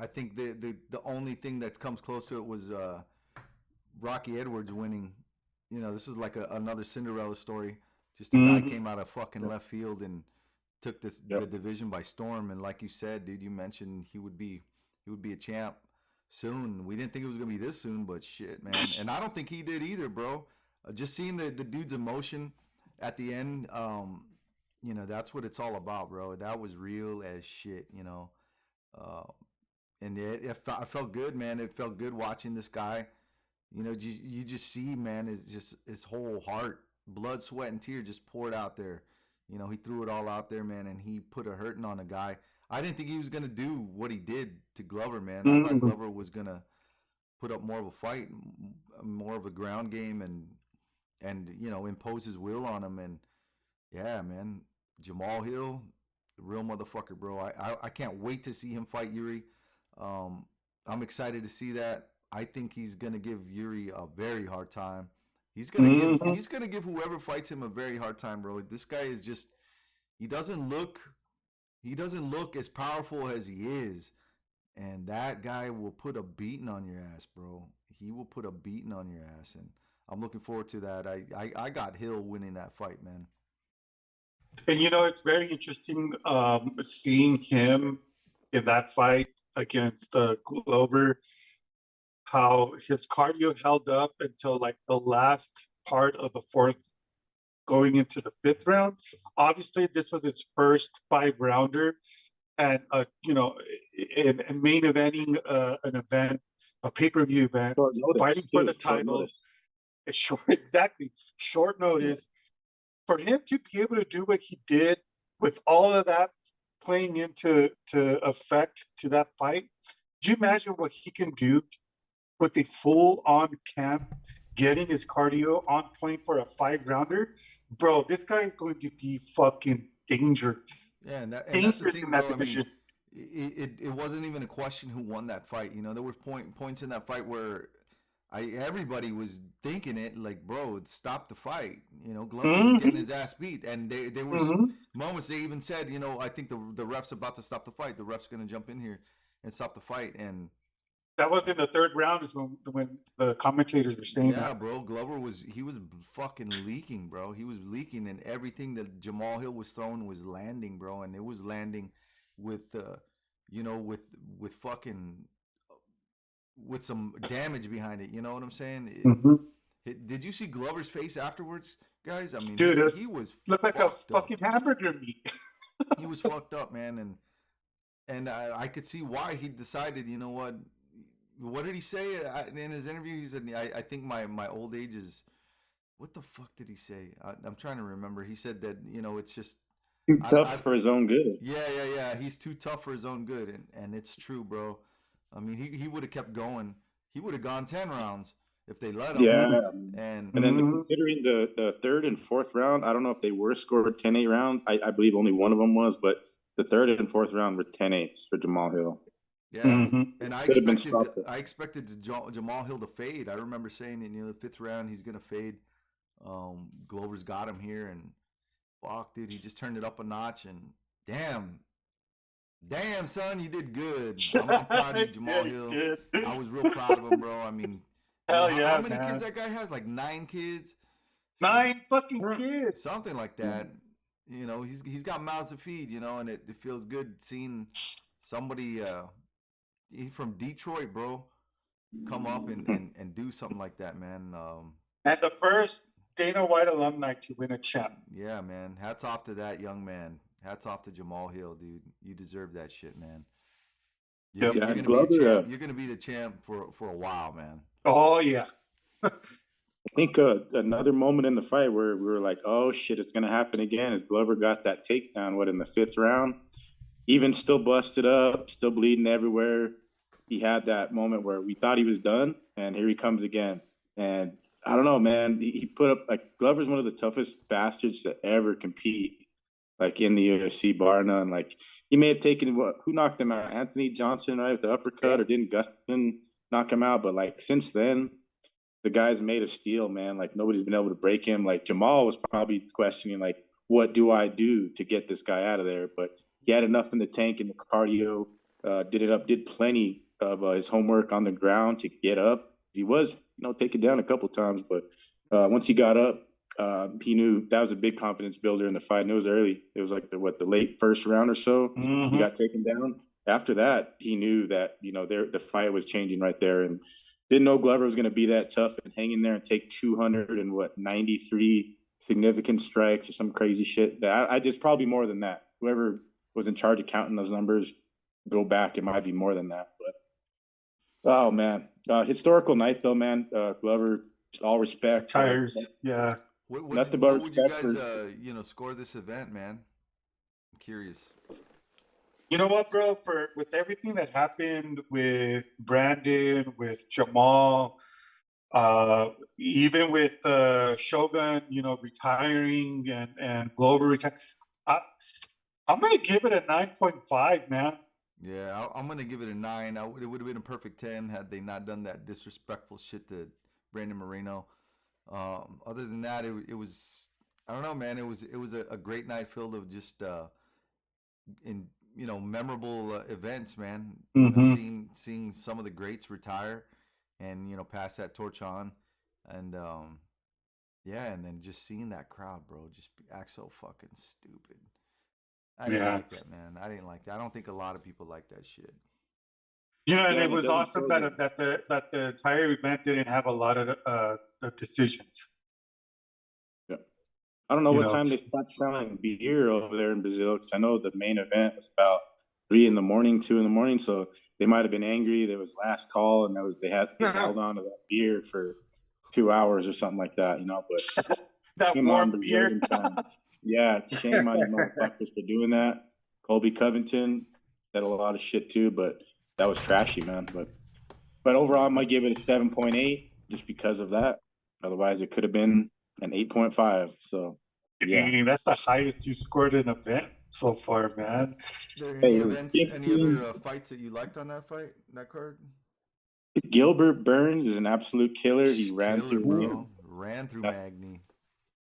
I think the only thing that comes close to it was Rocky Edwards winning. This is like another Cinderella story. Just a guy came out of fucking left field and took the division by storm. And like you said, dude, you mentioned he would be a champ soon. We didn't think it was gonna be this soon, but shit, man. And I don't think he did either, bro. Just seeing the dude's emotion at the end, that's what it's all about, bro. That was real as shit, and I felt good, man. It felt good watching this guy. You just see, man, it's just his whole heart, blood, sweat, and tear just poured out there. He threw it all out there, man, and he put a hurting on a guy. I didn't think he was gonna do what he did to Glover, man. I thought Glover was gonna put up more of a fight, more of a ground game, and impose his will on him. And yeah, man, Jamal Hill, real motherfucker, bro. I can't wait to see him fight Yuri. I'm excited to see that. I think he's gonna give Yuri a very hard time. He's gonna give whoever fights him a very hard time, bro. This guy is just he doesn't look as powerful as he is, and that guy will put a beating on your ass, bro. He will put a beating on your ass, and I'm looking forward to that. I got Hill winning that fight, man. And it's very interesting seeing him in that fight against Glover, how his cardio held up until like the last part of the fourth, going into the fifth round. Obviously, this was his first 5-rounder, and in main eventing an event, a pay-per-view event, fighting for the title. Short notice. For him to be able to do what he did with all of that playing into effect to that fight, do you imagine what he can do with a full-on camp, getting his cardio on point for a 5-rounder? Bro, this guy is going to be fucking dangerous. Yeah, and that's dangerous the thing, in that bro. division. It wasn't even a question who won that fight. There were points in that fight where everybody was thinking it like, bro, stop the fight. You know, Glover was getting his ass beat, and there was moments they even said, you know, I think the ref's about to stop the fight. The ref's going to jump in here and stop the fight, and that was in the third round is when the commentators were saying that. Yeah, bro, Glover was fucking leaking, bro. He was leaking, and everything that Jamal Hill was throwing was landing, bro, and it was landing with you know, with fucking with some damage behind it. You know what I'm saying? Did you see Glover's face afterwards, guys? I mean, dude, he was looked like a up. fucking hamburger meat. He was fucked up, man, and I could see why he decided. You know what? What did he say in his interview? He said, "I think my old age is." What the fuck did he say? I'm trying to remember. He said that, you know, it's just too tough for his own good. Yeah. He's too tough for his own good, and it's true, bro. I mean, he would have kept going. He would have gone 10 rounds if they let him. Yeah, and then considering the third and fourth round, I don't know if they were scored 10-8 rounds. I believe only one of them was, but the third and fourth round were 10-8s for Jamal Hill. Yeah, and I expected Jamal Hill to fade. I remember saying in the fifth round he's gonna fade. Glover's got him here, and fuck, dude, he just turned it up a notch. And damn, son, you did good. I'm proud of you, Jamal Hill. I was real proud of him, bro. I mean, hell yeah, how many kids that guy has? Like 9 kids. 9 fucking kids, something like that. You know, he's got mouths to feed. You know, and it feels good seeing somebody. He from Detroit, bro, come up and do something like that, man. And the first Dana White alumni to win a champ. Yeah, man. Hats off to that young man. Hats off to Jamal Hill, dude. You deserve that shit, man. You're gonna be the champ for a while, man. Oh yeah. I think another moment in the fight where we were like, oh shit, it's gonna happen again, is Glover got that takedown, in the 5th round. Even still busted up, still bleeding everywhere. He had that moment where we thought he was done, and here he comes again. And I don't know, man. He put up, like, Glover's one of the toughest bastards to ever compete, like, in the UFC, bar none. Like, he may have taken, who knocked him out? Anthony Johnson, right, with the uppercut, or didn't Gustin knock him out? But, like, since then, the guy's made of steel, man. Like, nobody's been able to break him. Like, Jamal was probably questioning, like, what do I do to get this guy out of there? But he had enough in the tank in the cardio, did plenty of his homework on the ground to get up. He was, taken down a couple times, but once he got up, he knew that was a big confidence builder in the fight. And it was early. It was like the late first round or so. He got taken down. After that, he knew that, the fight was changing right there, and didn't know Glover was going to be that tough and hang in there and take 293 significant strikes or some crazy shit. It's probably more than that. Whoever was in charge of counting those numbers, go back. It might be more than that. But oh man, historical night though, man. Glover, all respect. Tires, yeah. What would you guys, score this event, man? I'm curious. You know what, bro? With everything that happened with Brandon, with Jamal, even with Shogun, retiring and Glover retiring, I'm gonna give it a 9.5, man. Yeah, I'm gonna give it a 9. It would have been a perfect 10 had they not done that disrespectful shit to Brandon Moreno. Other than that, it was, I don't know, man. It was a great night filled of just memorable events, man. Seeing some of the greats retire and pass that torch on, and and then just seeing that crowd, bro, just act so fucking stupid. I didn't like that, man. I didn't like that. I don't think a lot of people like that shit. And it was awesome that the entire event didn't have a lot of decisions. Yeah, I don't know what time they stopped selling beer over there in Brazil, because I know the main event was about 3 in the morning, 2 in, so they might have been angry. There was last call, and they held on to that beer for 2 hours or something like that, But that warm beer. Yeah, shame on you motherfuckers for doing that. Colby Covington said a lot of shit too, but that was trashy, man. But overall, I might give it a 7.8 just because of that. Otherwise, it could have been an 8.5. So, yeah. That's the highest you scored in an event so far, man. Any other fights that you liked on that card? Gilbert Burns is an absolute killer. He Killer, ran through bro. Ran through Magny.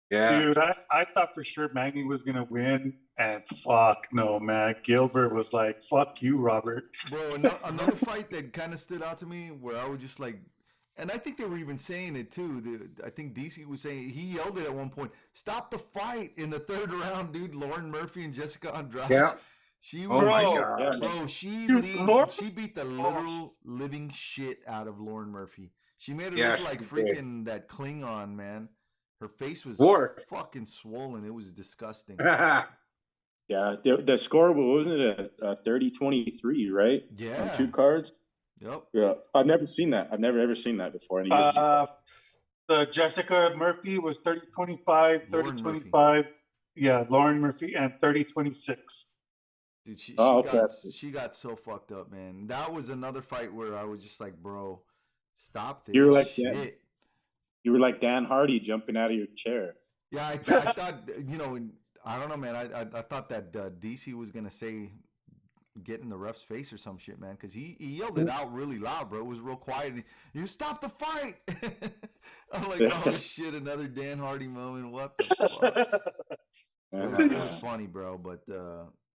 Yeah. Dude, I thought for sure Magny was gonna win, and fuck no, man. Gilbert was like, "Fuck you, Robert." Bro, another fight that kind of stood out to me where I was just like, and I think they were even saying it too. I think DC was saying, he yelled it at one point, "Stop the fight!" in the third round, dude. Lauren Murphy and Jessica Andrade. Yeah. She Oh was, my Bro, God. bro, she Dude, beat the literal living shit out of Lauren Murphy. She made her Yeah, look she like did. freaking that Klingon, man. Her face was Work. fucking swollen. It was disgusting. Yeah, the score, wasn't it a 30-23, right? Yeah. On 2 cards? Yep. Yeah. I've never seen that. I've never ever seen that before. The Jessica Murphy was 30-25, Lauren 30-25. Yeah, Lauren Murphy, and 30-26. Dude, she okay. got so fucked up, man. That was another fight where I was just like, bro, stop this You were like, shit. You were like Dan Hardy jumping out of your chair. Yeah, I thought, I don't know, man. I thought that DC was gonna say get in the ref's face or some shit, man, because he yelled it out really loud, bro. It was real quiet. You stop the fight. I'm like, oh shit, another Dan Hardy moment. What the fuck? It was funny, bro. But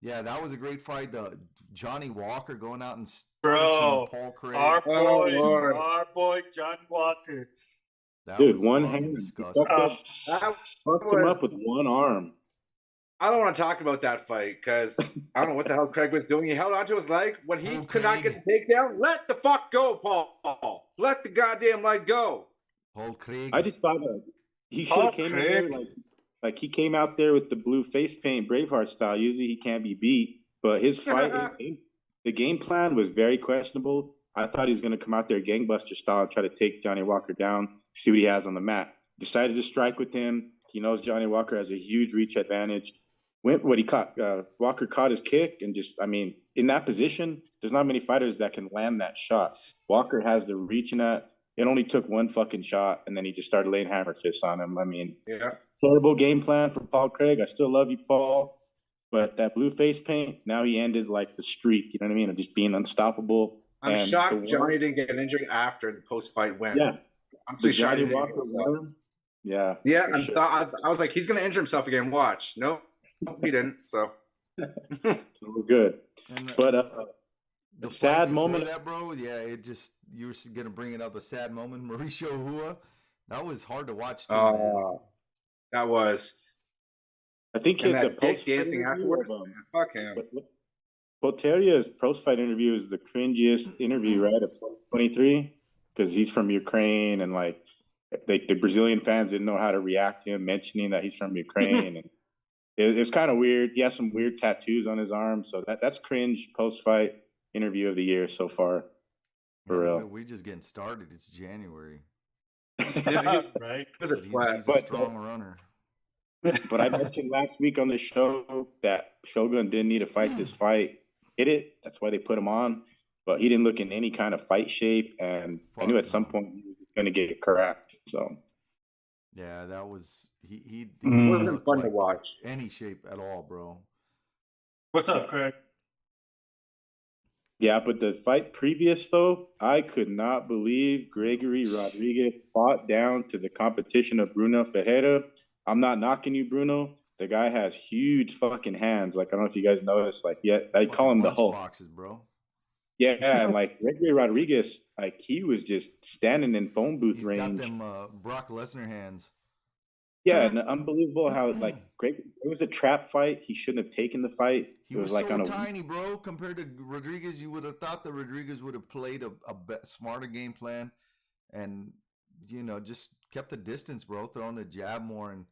yeah, that was a great fight. The Johnny Walker going out and Bro, Paul Craig. our Lord. boy, Johnny Walker. That Dude, was one fucking hand. disgusting. That Fucked him was- up with one arm. I don't want to talk about that fight because I don't know what the hell Craig was doing. He held onto his leg when he Oh, could not Craig. get the takedown. Let the fuck go, Paul. Let the goddamn leg go. Paul Craig. I just thought he should have came in there like he came out there with the blue face paint, Braveheart style. Usually he can't be beat, but his fight, the game plan was very questionable. I thought he was going to come out there gangbuster style and try to take Johnny Walker down, see what he has on the mat. Decided to strike with him. He knows Johnny Walker has a huge reach advantage. Walker caught his kick and just, I mean, in that position, there's not many fighters that can land that shot. Walker has the reach in that. It only took one fucking shot, and then he just started laying hammer fists on him. I mean, Yeah. terrible game plan for Paul Craig. I still love you, Paul. But that blue face paint, now he ended like the streak, you know what I mean? Of just being unstoppable. I'm shocked Johnny didn't get injured after the post-fight win. Yeah. I'm so shocked he didn't Walker injure himself. won. Yeah. Yeah, for and sure. I was like, he's going to injure himself again. Watch. Nope, he didn't. So We're good. And, But the a sad fight moment. before that, bro. Yeah, it just, you were gonna bring it up, a sad moment. Mauricio Hua, that was hard to watch too, man. that was. I think And the that dick post-fight dancing interview afterwards. of, Man, fuck him. Poteria's post-fight interview is the cringiest interview, right, of 2023, because he's from Ukraine, and like the Brazilian fans didn't know how to react to him mentioning that he's from Ukraine, and it's kind of weird. He has some weird tattoos on his arm, so that's cringe post-fight interview of the year so far, for real. We just getting started. It's January. Right? He was a twat. He's a strong runner. But I mentioned last week on the show that Shogun didn't need to fight this fight. Hit it. That's why they put him on. But he didn't look in any kind of fight shape, and I knew at some point he was going to get cracked. So Yeah, that was he It wasn't looked fun like to watch. any shape at all, bro. What's up, Craig? yeah, but the fight previous though, I could not believe Gregory Rodriguez fought down to the competition of Bruno Ferreira. I'm not knocking you, Bruno. The guy has huge fucking hands. Like, I don't know if you guys noticed. Like, yeah, I call him the Hulk. Boxes, bro. Yeah, and like Gregory Rodriguez, like he was just standing in phone booth He's range. got them Brock Lesnar hands. Yeah, and unbelievable how like Greg. It was a trap fight. He shouldn't have taken the fight. He It was like so on a tiny, bro. Compared to Rodriguez, you would have thought that Rodriguez would have played a smarter game plan, and just kept the distance, bro. Throwing the jab more, and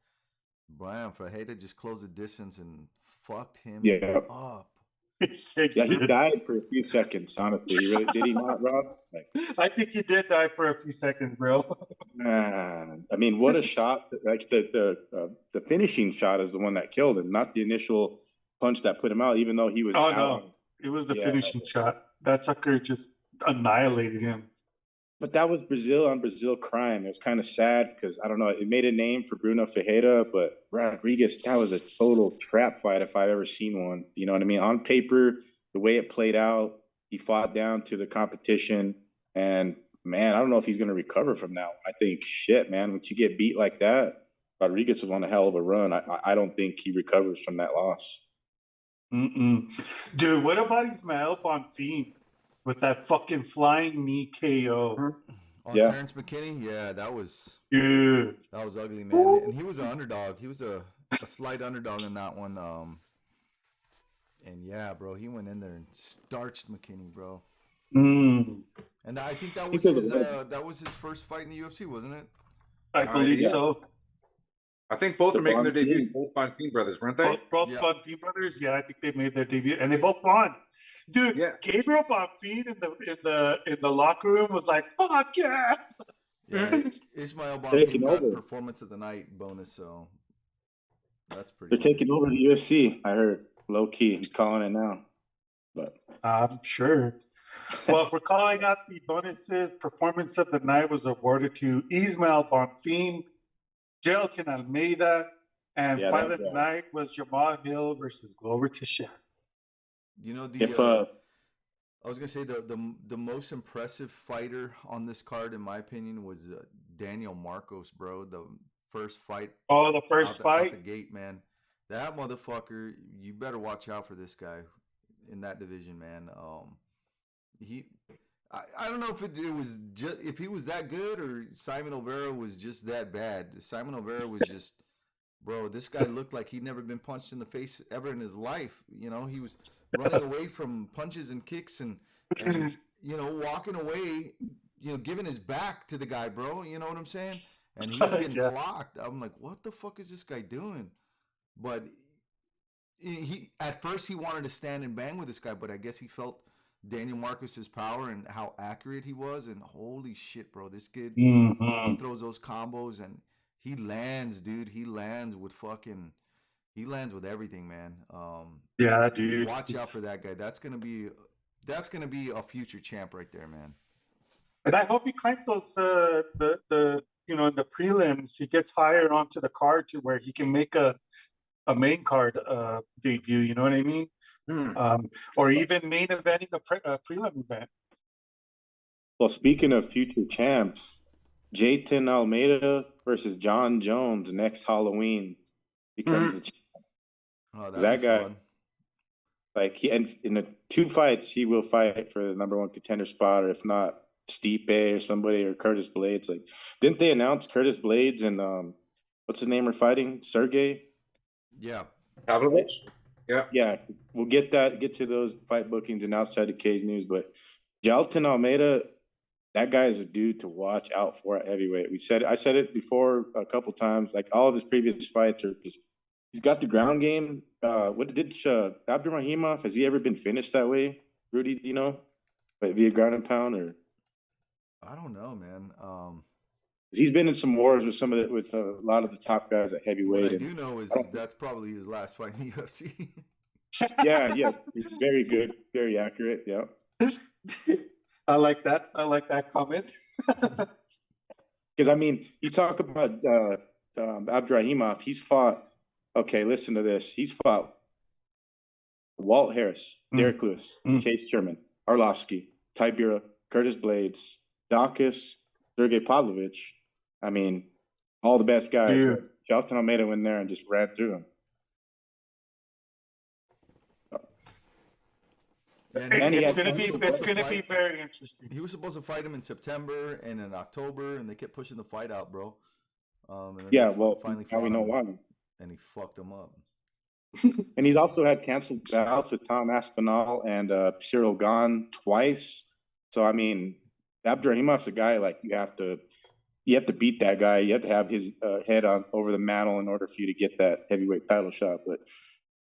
Brian Fajeda just closed the distance and fucked him up. Yeah, he died for a few seconds. Honestly, did he not, Rob? Like, I think he did die for a few seconds, bro. I mean, what a shot! Like the finishing shot is the one that killed him, not the initial punch that put him out. Even though he was out. No, it was the finishing shot. That sucker just annihilated him. But that was Brazil on Brazil crime. It was kind of sad because, I don't know, it made a name for Bruno Ferreira, but Rodriguez, that was a total trap fight if I've ever seen one. You know what I mean? On paper, the way it played out, he fought down to the competition, and man, I don't know if he's going to recover from that. I think, shit, man, once you get beat like that, Rodriguez was on a hell of a run. I don't think he recovers from that loss. Dude, what about Ismael Bonfim with that fucking flying knee KO? On Terrence McKinney, yeah, that was ugly, man. Woo. And he was an underdog. He was a slight underdog in that one. And yeah, bro, he went in there and starched McKinney, bro. And I think that was his first fight in the UFC, wasn't it? I believe so. I think both are making their debuts. Both Bonfim brothers, weren't they? Both Bonfim brothers, yeah, I think they made their debut, and they both won. Dude, Gabriel Bonfim in the locker room was like, "Fuck yeah!" Ismael Bonfim got performance of the night bonus, so that's pretty. They're taking over the UFC. I heard low key. He's calling it now, but I'm sure. Well, if we're calling out the bonuses, performance of the night was awarded to Ismael Bonfim, Gelton Almeida, and fight of the night was Jamal Hill versus Glover Teixeira. You know, I was gonna say the most impressive fighter on this card, in my opinion, was Daniel Marcos, bro. The first fight. Oh, the first fight. Out the gate, man. That motherfucker. You better watch out for this guy in that division, man. I don't know if it was just if he was that good or Simon Olvera was just that bad. Simon Olvera was just, bro. This guy looked like he'd never been punched in the face ever in his life. You know, he was running away from punches and kicks and you know, walking away, you know, giving his back to the guy, bro. You know what I'm saying? And he was getting clocked. I'm like, what the fuck is this guy doing? But he at first he wanted to stand and bang with this guy, but I guess he felt Daniel Marcos's power and how accurate he was, and holy shit, bro, this kid he throws those combos and he lands, dude. He lands with everything, man. Yeah, dude. Watch out for that guy. That's gonna be a future champ right there, man. And I hope he cranks those the you know, in the prelims, he gets higher onto the card to where he can make a main card debut. You know what I mean? Or even main eventing the prelim event. Well, speaking of future champs, Jayton Almeida versus John Jones next Halloween becomes the champ. Oh, that guy, fun. Like in the 2 fights, he will fight for the #1 contender spot, or if not, Stipe or somebody, or Curtis Blades. Like, didn't they announce Curtis Blades and what's his name are fighting? Sergey? Yeah. Pavlovich? Yeah, we'll get to those fight bookings and outside the cage news. But Gelton Almeida, that guy is a dude to watch out for at heavyweight. I said it before a couple times. Like, all of his previous fights are just, he's got the ground game. What did Abdurrahimov, has he ever been finished that way? Rudy, do you know, like via ground and pound, or? I don't know, man. He's been in some wars with with a lot of the top guys at heavyweight. What I do know is that's probably his last fight in the UFC. yeah, he's very good, very accurate. Yeah, I like that comment. Because I mean, you talk about Abdurrahimov. He's fought. Okay, listen to this. He's fought Walt Harris, Derek Lewis, Chase Sherman, Arlovsky, Tybura, Curtis Blades, Dawkins, Sergey Pavlovich. I mean, all the best guys. Gelton Almeida went there and just ran through them. It's gonna be very interesting. He was supposed to fight him in September and in October, and they kept pushing the fight out, bro. Finally now we know why. And he fucked him up. And he's also had canceled bouts with Tom Aspinall and Cyril Gahn twice. So I mean, Abdurahimov's a guy, like, you have to beat that guy. You have to have his head on over the mantle in order for you to get that heavyweight title shot. But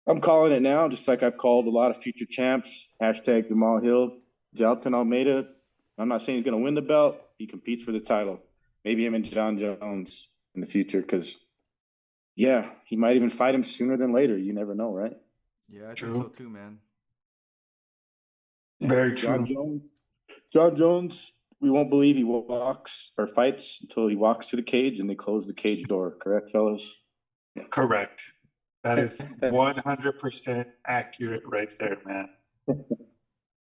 I'm calling it now, just like I've called a lot of future champs. # Jamal Hill, Gelton Almeida. I'm not saying he's going to win the belt. He competes for the title. Maybe him and John Jones in the future, because, yeah, he might even fight him sooner than later. You never know, right? Yeah, I think so too, man. Very true. John Jones, we won't believe he walks or fights until he walks to the cage and they close the cage door. Correct, fellas? Correct. That is 100% accurate right there, man.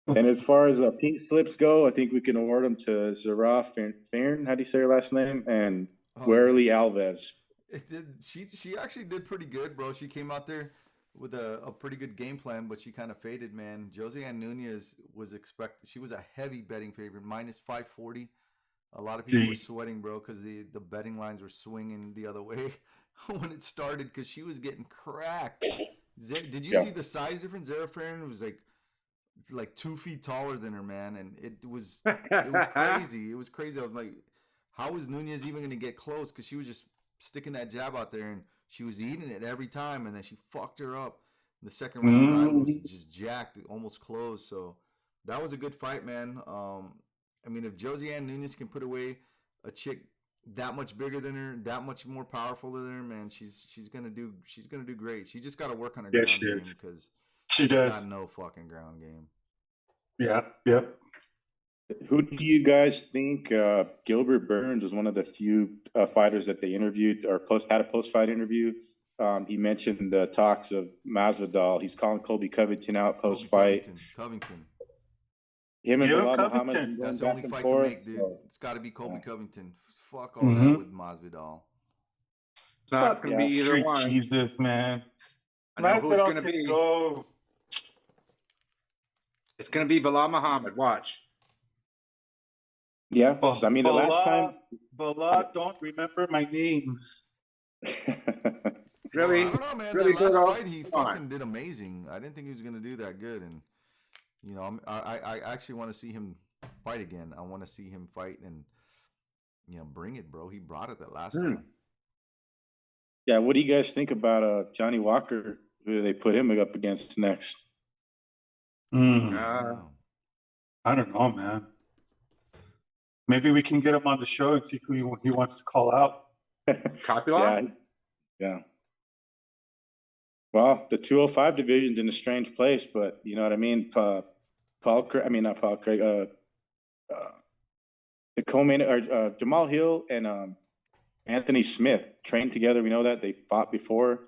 And as far as pink slips go, I think we can award them to Zara Farn, how do you say her last name? And Guerrely Alves. She actually did pretty good, bro. She came out there with a pretty good game plan, but she kind of faded, man. Josiane Nunez was expected. She was a heavy betting favorite, minus 540. A lot of people were sweating, bro, because the betting lines were swinging the other way when it started because she was getting cracked. Did you see the size difference? Zara Farn was like 2 feet taller than her, man, and it was crazy. It was crazy. I was like, how is Nunez even going to get close? Because she was just sticking that jab out there, and she was eating it every time, and then she fucked her up. The second round, I was just jacked, almost closed. So that was a good fight, man. I mean, if Josiane Nunez can put away a chick that much bigger than her, that much more powerful than her, man, she's gonna do great. She just got to work on her ground game because she does got no fucking ground game. Yep. Who do you guys think? Gilbert Burns was one of the few fighters that they interviewed or had a post-fight interview. He mentioned the talks of Masvidal. He's calling Colby Covington out post-fight. Covington. Him and Bilal Muhammad. That's the only fight to make, dude. It's got to be Colby Covington. Fuck all that with Masvidal. It's not going to be either Street one. Jesus, man. I know who it's going to be. It's going to be Bilal Muhammad. Watch. Yeah, I mean, the last time. Bilal, don't remember my name. Really? I don't know, man. Really that last fight, he fucking did amazing. I didn't think he was going to do that good. And, you know, I actually want to see him fight again. I want to see him fight and, you know, bring it, bro. He brought it that last time. Yeah, what do you guys think about Johnny Walker, who they put him up against next? I don't know, man. Maybe we can get him on the show and see who he wants to call out. Copula? Yeah. Well, the 205 division's in a strange place, but you know what I mean? The co-main Jamal Hill and Anthony Smith trained together. We know that they fought before.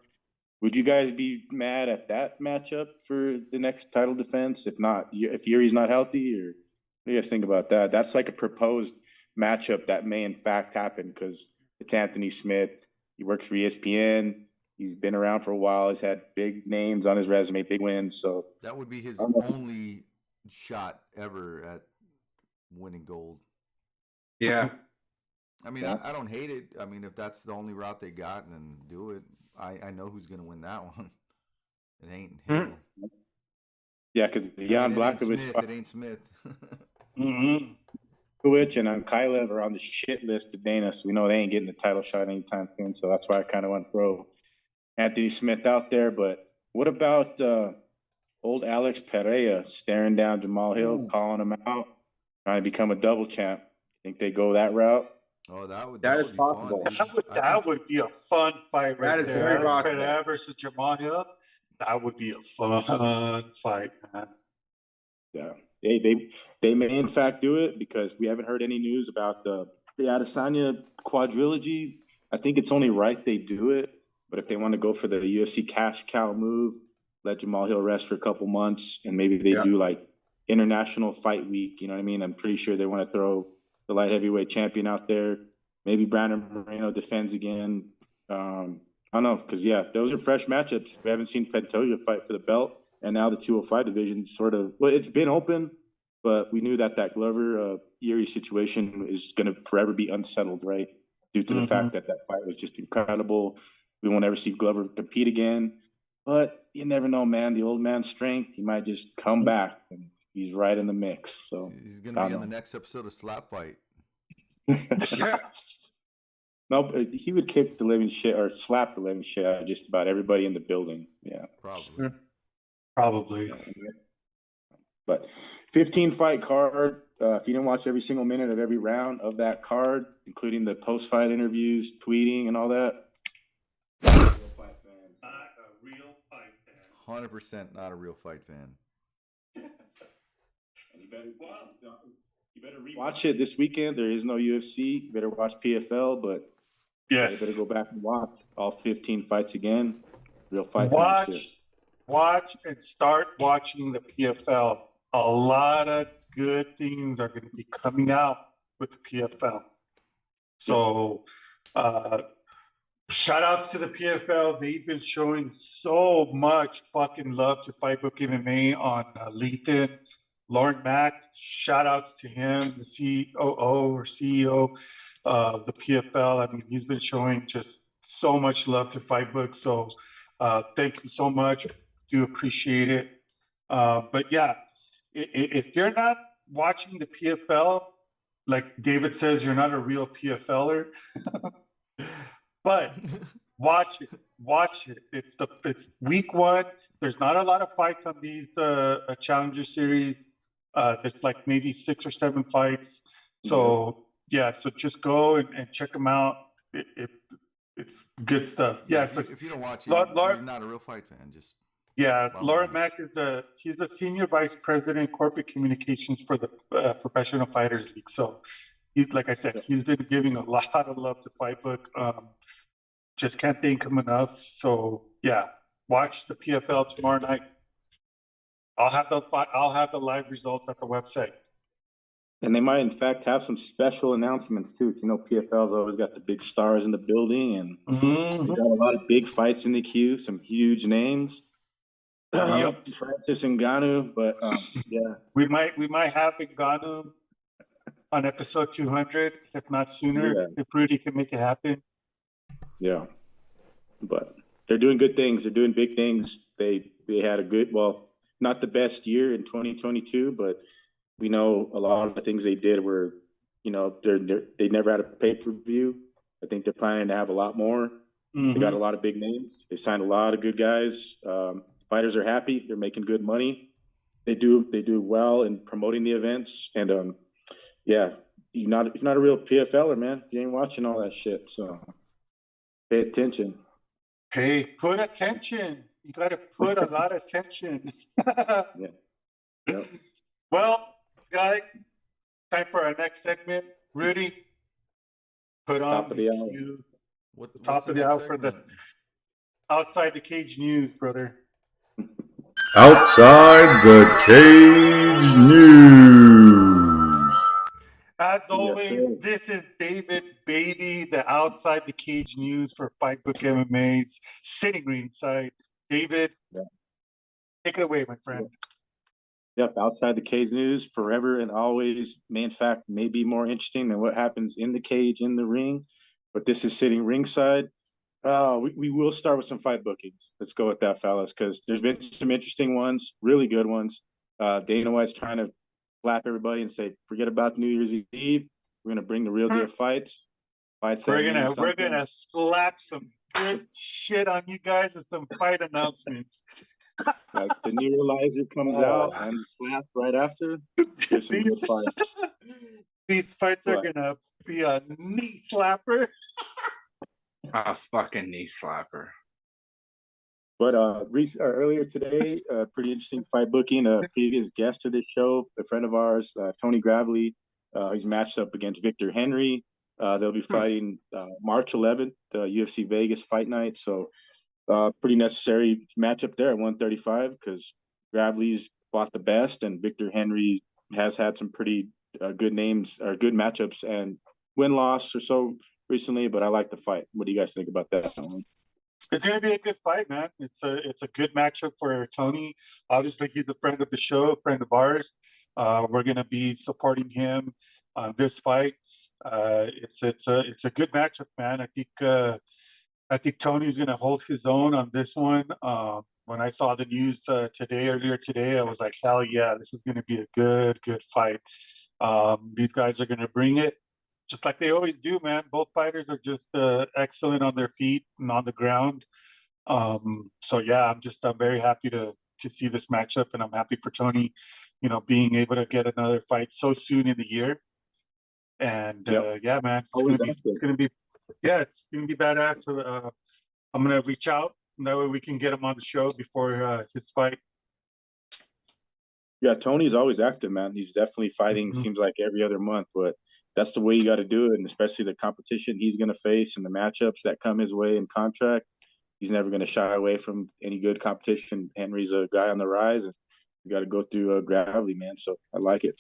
Would you guys be mad at that matchup for the next title defense? If not, if Yuri's not healthy, or what do you guys think about that? That's like a proposed matchup that may in fact happen because it's Anthony Smith. He works for ESPN. He's been around for a while. He's had big names on his resume, big wins. So that would be his only shot ever at winning gold. Yeah. I mean, I don't hate it. I mean, if that's the only route they got, then do it. I know who's going to win that one. It ain't him. Yeah, because Jan Blachowicz. It ain't Smith. Blachowicz and Kailev are on the shit list to Dana, so we know they ain't getting the title shot anytime soon. So that's why I kind of want to throw Anthony Smith out there. But what about old Alex Pereira staring down Jamal Hill, calling him out, trying to become a double champ? Think they go that route? Oh, that is possible. That would be a fun fight right there. That is very possible. Pereira versus Jamal Hill. That would be a fun fight, man. Yeah, they may in fact do it because we haven't heard any news about the Adesanya quadrilogy. I think it's only right they do it. But if they want to go for the UFC cash cow move, let Jamal Hill rest for a couple months, and maybe they do like international fight week. You know what I mean? I'm pretty sure they want to throw the light heavyweight champion out there. Maybe Brandon Moreno defends again. I don't know, because, those are fresh matchups. We haven't seen Pantoja fight for the belt, and now the 205 division sort of – well, it's been open, but we knew that Glover-Yuri situation is going to forever be unsettled, right, due to the fact that fight was just incredible. We won't ever see Glover compete again. But you never know, man. The old man's strength, he might just come back, and he's right in the mix. So he's going to be on the next episode of Slap Fight. No, he would kick the living shit or slap the living shit out of just about everybody in the building. Yeah, probably. But 15-fight card. If you didn't watch every single minute of every round of that card, including the post-fight interviews, tweeting, and all that, not a real fight fan. Not a real fight fan. 100% not a real fight fan. You better watch it this weekend. There is no UFC. You better watch PFL, but you better go back and watch all 15 fights again. Real fight. Watch and start watching the PFL a lot of good things are going to be coming out with the PFL. So, shout outs to the PFL. They've been showing so much fucking love to Fightbook MMA on LinkedIn. Lauren Mack, shout outs to him, the COO or CEO of the PFL. I mean, he's been showing just so much love to Fightbook. So thank you so much. Do appreciate it. But yeah, if you're not watching the PFL, like David says, you're not a real PFLer. But watch it. It's week 1. There's not a lot of fights on these Challenger series. There's like maybe 6 or 7 fights. So yeah, so just go and check them out. It's good stuff. Yeah. So if you don't watch it, Laura, you're not a real fight fan. Just Laura Mack she's the senior vice president corporate communications for the Professional Fighters League. So he's, like I said, he's been giving a lot of love to Fightbook. Just can't thank him enough. So yeah, watch the PFL tomorrow night. I'll have the live results at the website. And they might, in fact, have some special announcements too. You know, PFL's always got the big stars in the building, and they got a lot of big fights in the queue. Some huge names. Yep. Francis Ngannou, but yeah, we might have Ngannou on episode 200, if not sooner, if Rudy can make it happen. Yeah, but they're doing good things. They're doing big things. They had a good, well, not the best year in 2022, but we know a lot of the things they did were, you know, they never had a pay-per-view. I think they're planning to have a lot more. They got a lot of big names. They signed a lot of good guys. Fighters are happy. They're making good money. They do well in promoting the events. And yeah, you're not a real PFLer, man. You ain't watching all that shit. So pay attention. Hey, put attention. You got to put a lot of attention. Yeah. Yep. Well, guys, time for our next segment. Rudy, put on Top of the hour. Top of the hour for the Outside the Cage news, brother. Outside the Cage news. As always, this is David's baby, the Outside the Cage news for Fightbook MMA's Sitting Ringside. David, take it away, my friend. Yep, Outside the Cage news, forever and always. In fact, may be more interesting than what happens in the cage, in the ring. But this is Sitting Ringside. We will start with some fight bookings. Let's go with that, fellas, because there's been some interesting ones, really good ones. Dana White's trying to slap everybody and say, forget about New Year's Eve. We're gonna bring the real deal fights. We're gonna slap some good shit on you guys with some fight announcements. Like the neuralizer comes out and slap right after. There's some good fights. These fights are gonna be a knee slapper. A fucking knee slapper. But earlier today, pretty interesting fight booking. A previous guest to this show, a friend of ours, Tony Gravely, he's matched up against Victor Henry. They'll be fighting March 11th, UFC Vegas fight night. So pretty necessary matchup there at 135 because Gravely's fought the best, and Victor Henry has had some pretty good names or good matchups and win-loss or so recently. But I like the fight. What do you guys think about that one? It's going to be a good fight, man. It's a good matchup for Tony. Obviously, he's a friend of the show, a friend of ours. We're going to be supporting him on this fight. It's a good matchup, man. I think Tony's going to hold his own on this one. When I saw the news earlier today, I was like, hell yeah, this is going to be a good fight. These guys are going to bring it. Just like they always do, man. Both fighters are just excellent on their feet and on the ground. So yeah, I'm very happy to see this matchup, and I'm happy for Tony, being able to get another fight so soon in the year. And yeah, man, it's gonna be badass. I'm gonna reach out, and that way we can get him on the show before his fight. Yeah, Tony's always active, man. He's definitely fighting. Seems like every other month, but that's the way you got to do it, and especially the competition he's going to face and the matchups that come his way in contract. He's never going to shy away from any good competition. Henry's a guy on the rise, and You got to go through gravity, man. So I like it.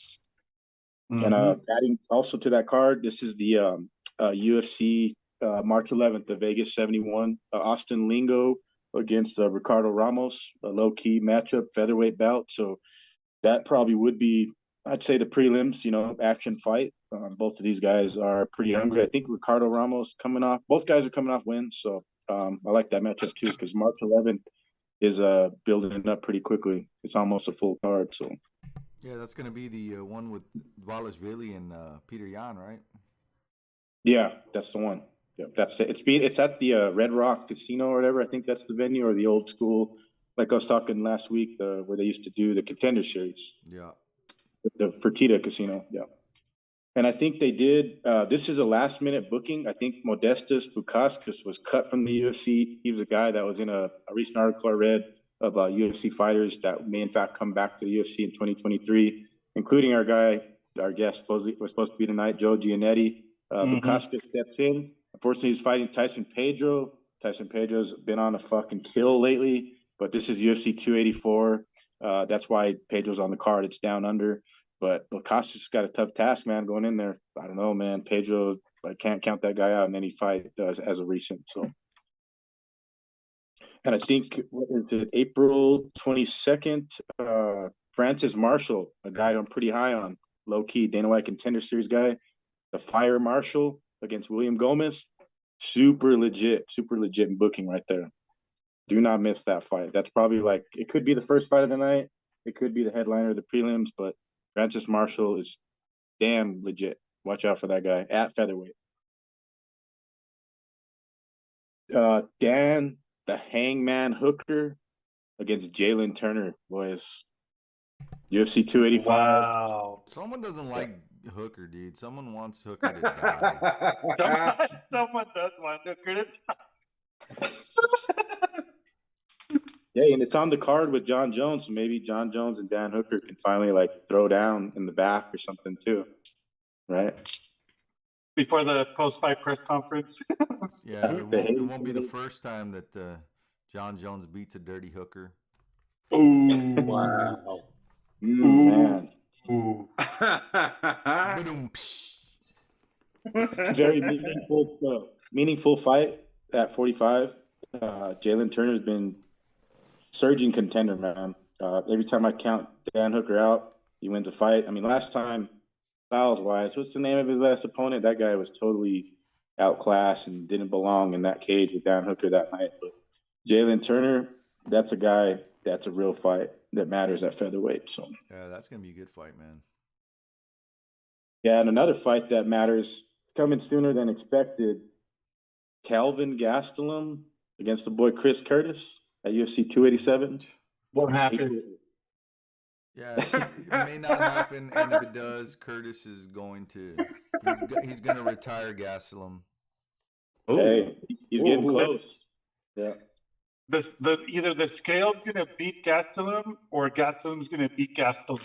Mhm. And adding also to that card, this is the UFC March 11th, the Vegas 71, Austin Lingo against Ricardo Ramos, a low key matchup, featherweight bout. So that probably would be, I'd say, the prelims, action fight. Both of these guys are pretty hungry. I think Ricardo Ramos both guys are coming off wins. So I like that matchup too, because March 11th is building up pretty quickly. It's almost a full card. So Yeah, that's going to be the one with Valashvili and Peter Yan, right? yeah, that's the one. Yeah, that's it. It's at the Red Rock Casino or whatever. I think that's the venue, or the old school, like I was talking last week, where they used to do the Contender Series, Yeah. the Fertitta Casino. Yeah. And I think they did. This is a last minute booking. I think Modestas Bukauskas was cut from the UFC. He was a guy that was in a recent article I read about UFC fighters that may in fact come back to the UFC in 2023, including our guest supposedly was supposed to be tonight, Joe Giannetti. Bukauskas steps in. Unfortunately, he's fighting Tyson Pedro. Tyson Pedro's been on a fucking kill lately, but this is UFC 284. That's why Pedro's on the card. It's down under. But Bukauskas got a tough task, man, going in there. I don't know, man. Pedro, I can't count that guy out in any fight as a recent. So, and I think what is it, April 22nd? Francis Marshall, a guy I'm pretty high on, low key Dana White Contender Series guy. The Fire Marshall against William Gomez, super legit in booking right there. Do not miss that fight. That's probably it could be the first fight of the night. It could be the headliner of the prelims, but Francis Marshall is damn legit. Watch out for that guy at featherweight. Dan, the Hangman Hooker against Jalen Turner, boys. UFC 285. Wow. Someone doesn't like Hooker, dude. Someone wants Hooker to die. Someone does want Hooker to die. Yeah, and it's on the card with John Jones, so maybe John Jones and Dan Hooker can finally throw down in the back or something too, right? Before the post-fight press conference. Yeah, it won't be the first time that John Jones beats a dirty Hooker. Ooh. Wow. Man. Ooh. Ba-dum, psh. Very meaningful fight at 45. Jalen Turner's been surging contender, man. Every time I count Dan Hooker out, he wins a fight. I mean, last time, fouls-wise, what's the name of his last opponent? That guy was totally outclassed and didn't belong in that cage with Dan Hooker that night. But Jalen Turner, that's a guy that's a real fight that matters at featherweight. So Yeah, that's going to be a good fight, man. yeah, and another fight that matters coming sooner than expected, Calvin Gastelum against the boy Chris Curtis at UFC 287. Won't happen. Yeah, it may not happen, and if it does, Curtis is going to he's going to retire Gastelum. Hey, he's getting close. Yeah. Either the scale's gonna beat Gastelum or Gastelum's gonna beat Gastelum.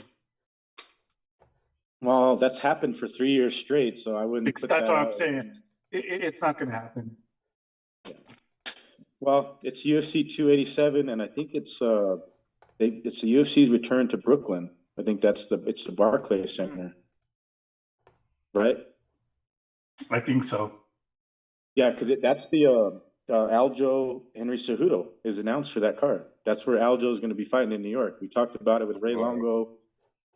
Well, that's happened for 3 years straight, so I wouldn't put That's that what I'm out. saying. It's not gonna happen. Well, it's UFC 287, and I think it's the UFC's return to Brooklyn. I think it's the Barclays Center, right? I think so. Yeah, because that's the Aljo Henry Cejudo is announced for that card. That's where Aljo is going to be fighting in New York. We talked about it with Ray Longo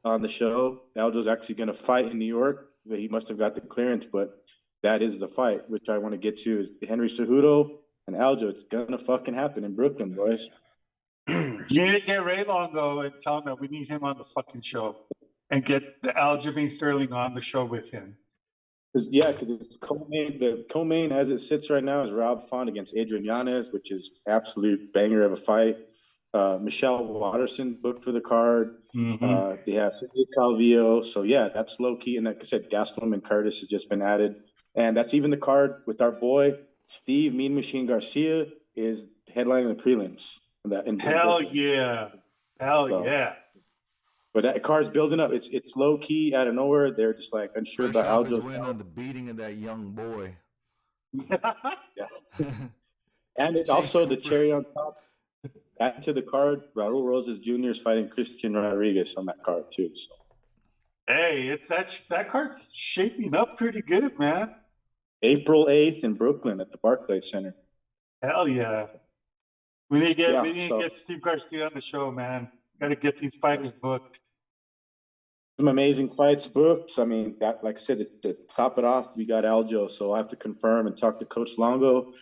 on the show. Aljo's actually going to fight in New York. He must have got the clearance, but that is the fight, which I want to get to, is Henry Cejudo and Aljo. It's going to fucking happen in Brooklyn, boys. You need to get Ray Longo and tell him that we need him on the fucking show, and get the Aljamain Sterling on the show with him. Yeah, because the co-main as it sits right now is Rob Font against Adrian Yanez, which is absolute banger of a fight. Michelle Watterson booked for the card. They have Cindy Calvillo. So yeah, that's low key. And like I said, Gastelum and Curtis has just been added. And that's even the card with our boy Steve Mean Machine Garcia is headlining the prelims. Hell yeah. Yeah. But that card's building up. It's low key out of nowhere. They're just unsure Fresh about off his Aljo. win on the beating of that young boy. Yeah. And it's also the cherry on top. add to the card, Raul Rosas Jr. is fighting Christian Rodriguez on that card too. So. Hey, it's that card's shaping up pretty good, man. April 8th in Brooklyn at the Barclays Center. Hell yeah. We need to get Steve Garcia on the show, man. Got to get these fighters booked. Some amazing fights booked. I mean, like I said, to top it off, we got Aljo, so I'll have to confirm and talk to Coach Longo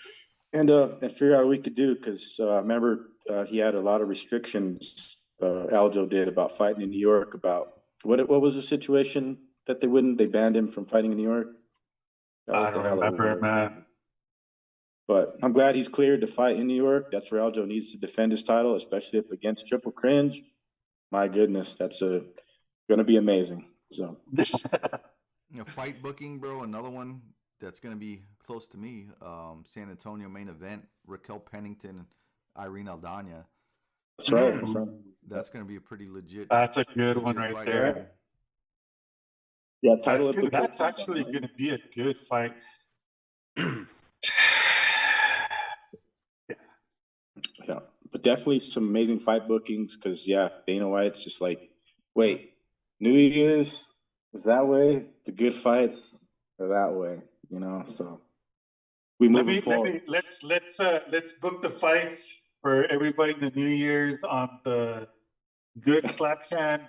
and figure out what we could do, because remember he had a lot of restrictions. Aljo did about fighting in New York. About what was the situation that they banned him from fighting in New York? I don't remember, man. But I'm glad he's cleared to fight in New York. That's where Aljo needs to defend his title, especially if against Triple Cringe. My goodness, that's going to be amazing. So, fight booking, bro. Another one that's going to be close to me. San Antonio main event: Raquel Pennington and Irene Aldana. That's right. That's going to be a pretty legit. That's a good one right there. Yeah, that's actually going to be a good fight. Yeah, but definitely some amazing fight bookings, because Dana White's just like, wait, New Year's is that way, the good fights are that way, So we move forward. Let's book the fights for everybody in the New Year's on the good slap hand.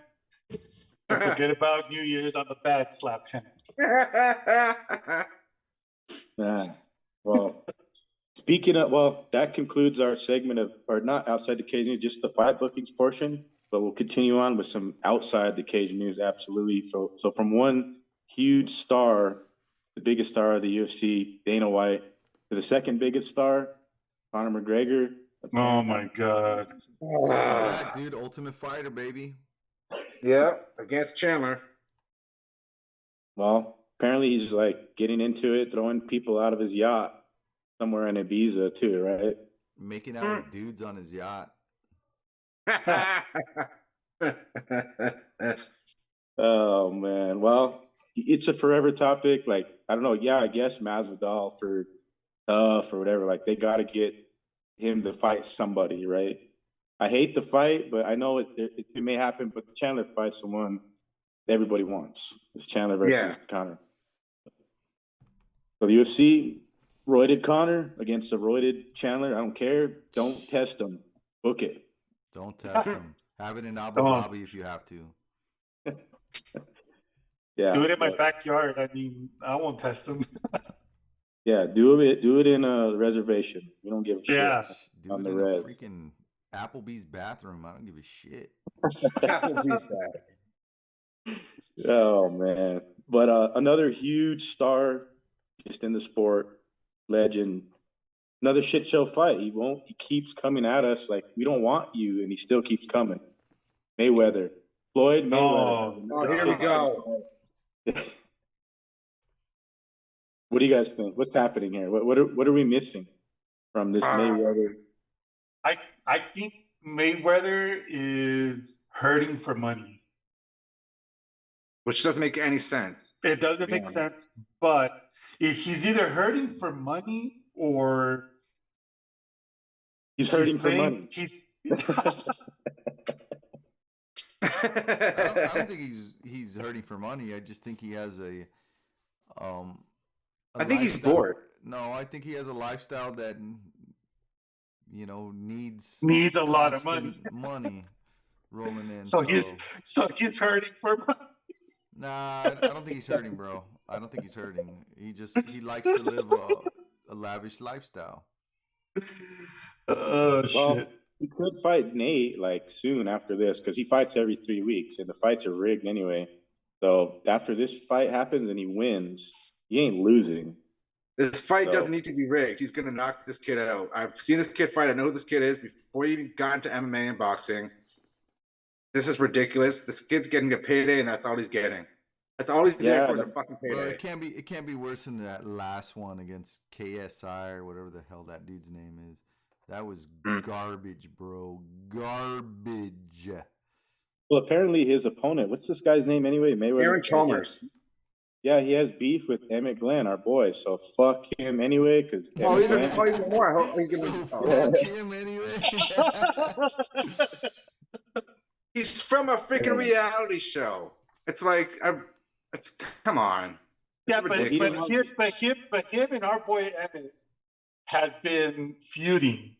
And forget about New Year's on the bad slap hand. Well. Speaking of, that concludes our segment or not outside the cage news, just the fight bookings portion, but we'll continue on with some outside the cage news. Absolutely. So from one huge star, the biggest star of the UFC, Dana White, to the second biggest star, Conor McGregor. Oh my God. Dude, Ultimate Fighter, baby. Yeah, against Chandler. Well, apparently he's like getting into it, throwing people out of his yacht. Somewhere in Ibiza too, right? Making out with dudes on his yacht. Oh man, well, it's a forever topic. Like, I don't know. Yeah, I guess Masvidal for tough or whatever. Like, they got to get him to fight somebody, right? I hate the fight, but I know it may happen. But Chandler fights someone everybody wants. It's Chandler versus Conor. So the UFC. Roided Conor against a roided Chandler. I don't care. Don't test him. Book it. Don't test him. Have it in Abu Dhabi if you have to. Yeah. Do it in my backyard. I mean, I won't test him. Yeah, do it in a reservation. We don't give a shit. Yeah. Do it in a freaking Applebee's bathroom. I don't give a shit. Applebee's bathroom. Oh man. But another huge star just in the sport. Legend, another shit show fight. He keeps coming at us like we don't want you, and he still keeps coming. Floyd Mayweather. Oh, here we go. What do you guys think? What's happening here? What are we missing from this Mayweather? I think Mayweather is hurting for money, which doesn't make any sense. It doesn't make sense, but he's either hurting for money or he's hurting for money. I don't think he's hurting for money. I just think he has a I think he's bored. No, I think he has a lifestyle that needs a lot of money rolling in. So he's hurting for money. Nah, I don't think he's hurting, bro. I don't think he's hurting. He likes to live a lavish lifestyle. Oh shit! He could fight Nate like soon after this, because he fights every 3 weeks, and the fights are rigged anyway. So after this fight happens and he wins, he ain't losing. This fight doesn't need to be rigged. He's gonna knock this kid out. I've seen this kid fight. I know who this kid is before he even got into MMA and boxing. This is ridiculous. This kid's getting a payday, and that's all he's getting. That's all he's getting for is a fucking payday. Bro, it can't be worse than that last one against KSI or whatever the hell that dude's name is. That was garbage, bro. Garbage. Well, apparently his opponent, what's this guy's name anyway? Mayweather. Aaron Chalmers. Yeah, he has beef with Emmett Glenn, our boy. So fuck him anyway, because Oh, he's gonna. Oh, he's gonna more. I hope he's So gonna. fuck him anyway. He's from a freaking reality show. It's like, it's come on. It's Yeah, ridiculous. but him and our boy Emmett has been feuding,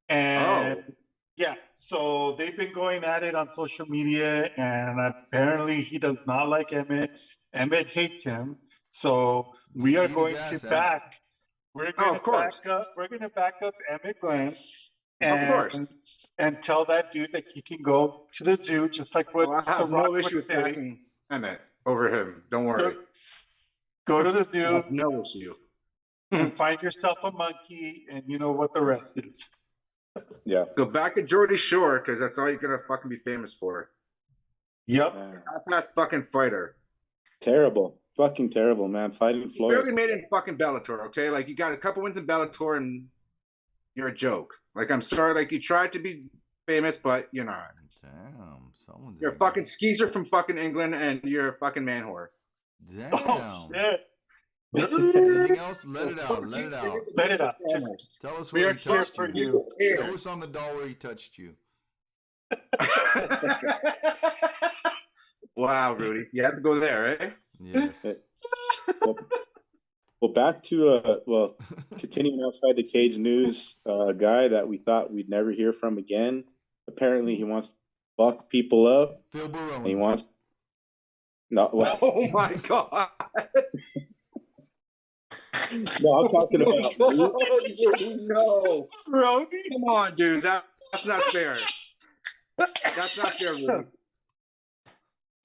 and yeah, so they've been going at it on social media, and apparently he does not like Emmett. Emmett hates him, so we are Beat his going ass, to huh? back. We're going of to course. back up. We're going to back up Emmett Glenn, Of course. and tell that dude that he can go to the zoo, just like what Oh, I The have Rock no would issue with say. backing Emmett over him. Don't worry. Go to the I zoo have no issue. and find yourself a monkey, and you know what the rest is. Yeah. Go back to Geordie Shore because that's all you're gonna fucking be famous for. Yep. Fast fucking fighter. Terrible. Fucking terrible, man. Fighting You Floyd. barely made it in fucking Bellator, okay? Like you got a couple wins in Bellator and you're a joke. Like I'm sorry, like you tried to be famous, but you're not. Damn, someone's. You're a fucking skeezer from fucking England and you're a fucking man whore. Damn. Oh shit. Anything else? Let it out. Let it out. Let it out. Just, Tell us we where are he here touched for you. you. Show us on the doll where he touched you. Wow, Rudy. You have to go there, eh? Yes. Well, back to continuing outside the cage news, a guy that we thought we'd never hear from again. Apparently, he wants to fuck people up. Phil Baroni. And he wants. No, well, Oh my god. no, I'm talking about. No. Brody. Come on, dude. That's not fair. That's not fair, Rudy.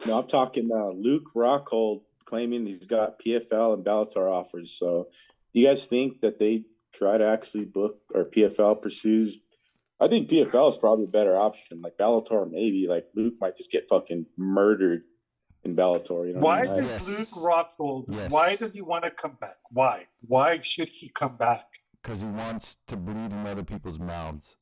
No, I'm talking Luke Rockhold claiming he's got PFL and Bellator offers. So, do you guys think that they try to actually book, or PFL pursues? I think PFL is probably a better option. Like Bellator, maybe. Like Luke might just get fucking murdered in Bellator. You know Why what I mean? does Yes. Luke Rockhold? Yes. Why does he want to come back? Why? Why should he come back? Because he wants to bleed in other people's mouths.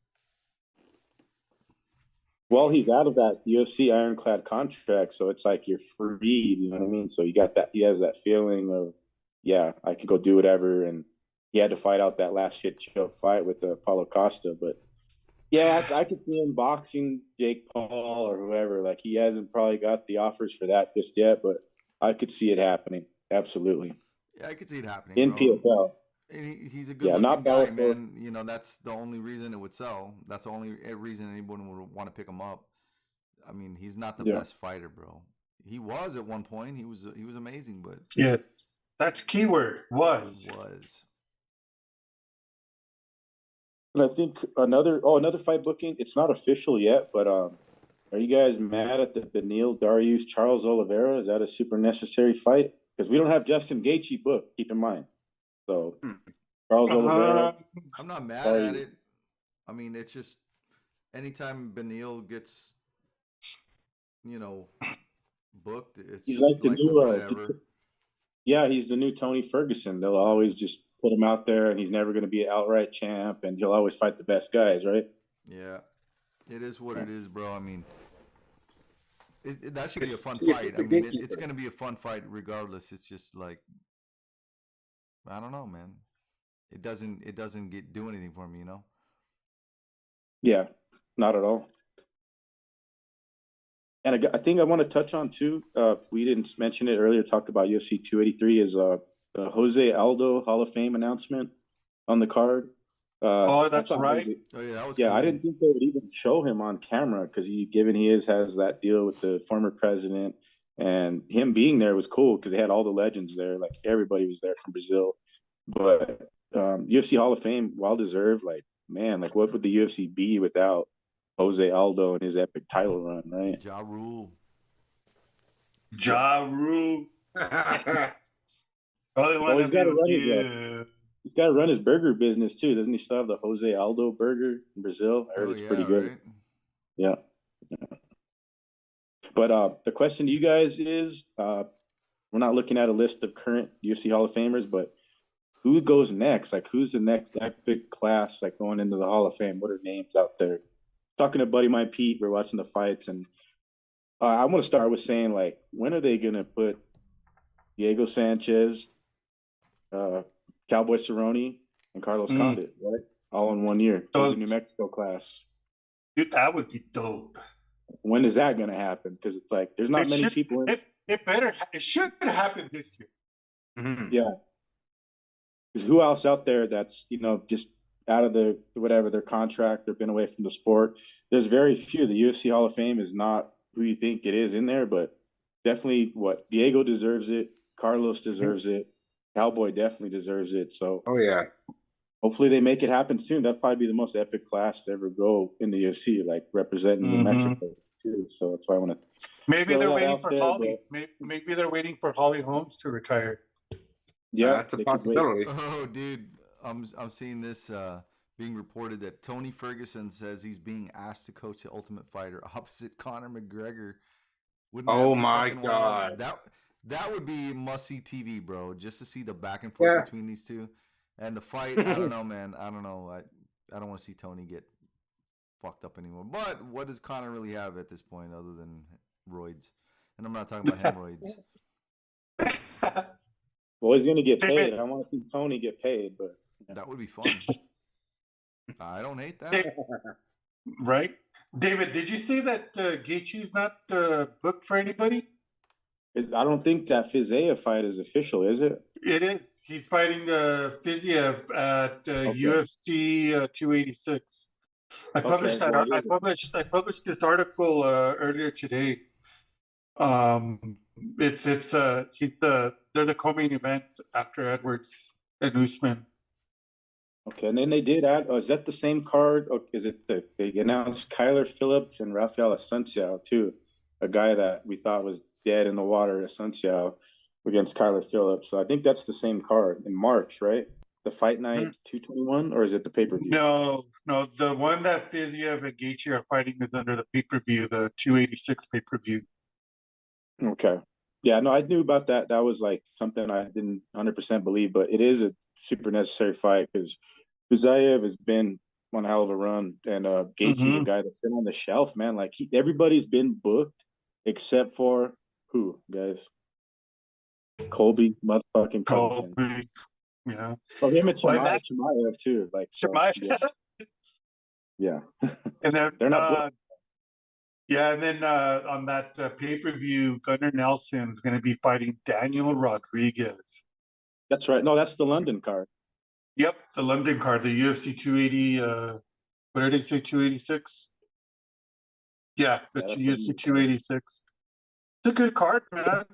Well, he's out of that UFC ironclad contract, so it's like you're free. You know what I mean? So you got that. He has that feeling of, yeah, I can go do whatever. And he had to fight out that last shit show fight with Paulo Costa, but yeah, I could see him boxing Jake Paul or whoever. Like he hasn't probably got the offers for that just yet, but I could see it happening. Absolutely. Yeah, I could see it happening. In bro. PFL. He's a good not guy, Bellator. man. You know, that's the only reason it would sell. That's the only reason anyone would want to pick him up. I mean, he's not the best fighter, bro. He was at one point. He was amazing, but Yeah, that's keyword. Was. And I think another fight booking. It's not official yet, but are you guys mad at the Beneil Dariush Charles Oliveira? Is that a super necessary fight? Because we don't have Justin Gaethje booked. Keep in mind. So Charles Oliveira. I'm not mad at it. I mean, it's just anytime Beneil gets, booked, it's He's just like the like new, whatever. Yeah, he's the new Tony Ferguson. They'll always just put him out there, and he's never going to be an outright champ, and he'll always fight the best guys, right? Yeah, it is what it is, bro. I mean, that should be a fun fight. I mean, it's going to be a fun fight regardless. It's just like, I don't know, man. It doesn't do anything for me, Yeah, not at all. And I think I want to touch on too. We didn't mention it earlier. Talked about UFC 283 is the Jose Aldo Hall of Fame announcement on the card. Oh, that's right. Oh yeah, that was. Yeah, cool. I didn't think they would even show him on camera because has that deal with the former president, and him being there was cool because they had all the legends there. Like everybody was there from Brazil. But UFC Hall of Fame, well deserved. Like man, like what would the UFC be without Jose Aldo and his epic title run, right? Ja Rule. Ja Rule. Well, he's got to run his burger business too, doesn't he? Still have the Jose Aldo burger in Brazil. I heard it's pretty good. Right? Yeah. But the question to you guys is, we're not looking at a list of current UFC Hall of Famers, but who goes next? Like, who's the next epic class like going into the Hall of Fame? What are names out there? Talking to buddy mine Pete, we're watching the fights, and I want to start with saying, like, when are they gonna put Diego Sanchez, Cowboy Cerrone, and Carlos Condit, right? All in 1 year. So- The New Mexico class. Dude, that would be dope. When is that going to happen? Because it's like there's not many people in. It should happen this year. Mhm. Yeah. Because who else out there that's, just out of their contract or been away from the sport? There's very few. The UFC Hall of Fame is not who you think it is in there, but definitely Diego deserves it. Carlos deserves it. Cowboy definitely deserves it. So Oh yeah. hopefully they make it happen soon. That'd probably be the most epic class to ever go in the UFC, like representing New Mexico too. So that's why I want to. Maybe Throw they're that waiting out for there, Holly. Maybe they're waiting for Holly Holmes to retire. Yeah, That's a they could wait. possibility. Oh, dude, I'm seeing this being reported that Tony Ferguson says he's being asked to coach the Ultimate Fighter opposite Conor McGregor. Wouldn't that Oh be my fucking wild? God. That would be must see TV, bro. Just to see the back and forth between these two, and the fight. I don't know, man. I don't know. I don't want to see Tony get fucked up anymore. But what does Conor really have at this point other than roids? And I'm not talking about hemorrhoids. Well, he's gonna get paid. I want to see Tony get paid, but That would be fun. I don't hate that. Right? David, did you say that Gaethje's not booked for anybody? I don't think that Fiziev fight is official, is it? It is. He's fighting Fiziev at UFC 286. I published Okay, that. well, I published this article earlier today. They're the co-main event after Edwards and Usman. Okay, and then they did add. Oh, is that the same card? Or is it they announced Kyler Phillips and Rafael Asunciao too? A guy that we thought was dead in the water, Asunciao, against Kyler Phillips. So I think that's the same card in March, right? The Fight Night 221, or is it the pay-per-view? No, the one that Fiziev and Gaethje are fighting is under the pay-per-view, the 286 pay-per-view. Okay. Yeah, no, I knew about that. That was like something I didn't 100% believe, but it is a super necessary fight because Fiziev has been one hell of a run, and Gaethje's a guy that's been on the shelf, man. Like everybody's been booked except for who, guys? Colby motherfucking Covington. Colby, yeah. Oh, him and Well, Chimaev too. Like yeah. And then They're not booked. yeah, and then on that pay-per-view, Gunnar Nelson's going to be fighting Daniel Rodriguez. That's right. No, that's the London card. Yep, the London card, the UFC 280. What did they say? 286. Yeah, the UFC 286. It's a good card, man.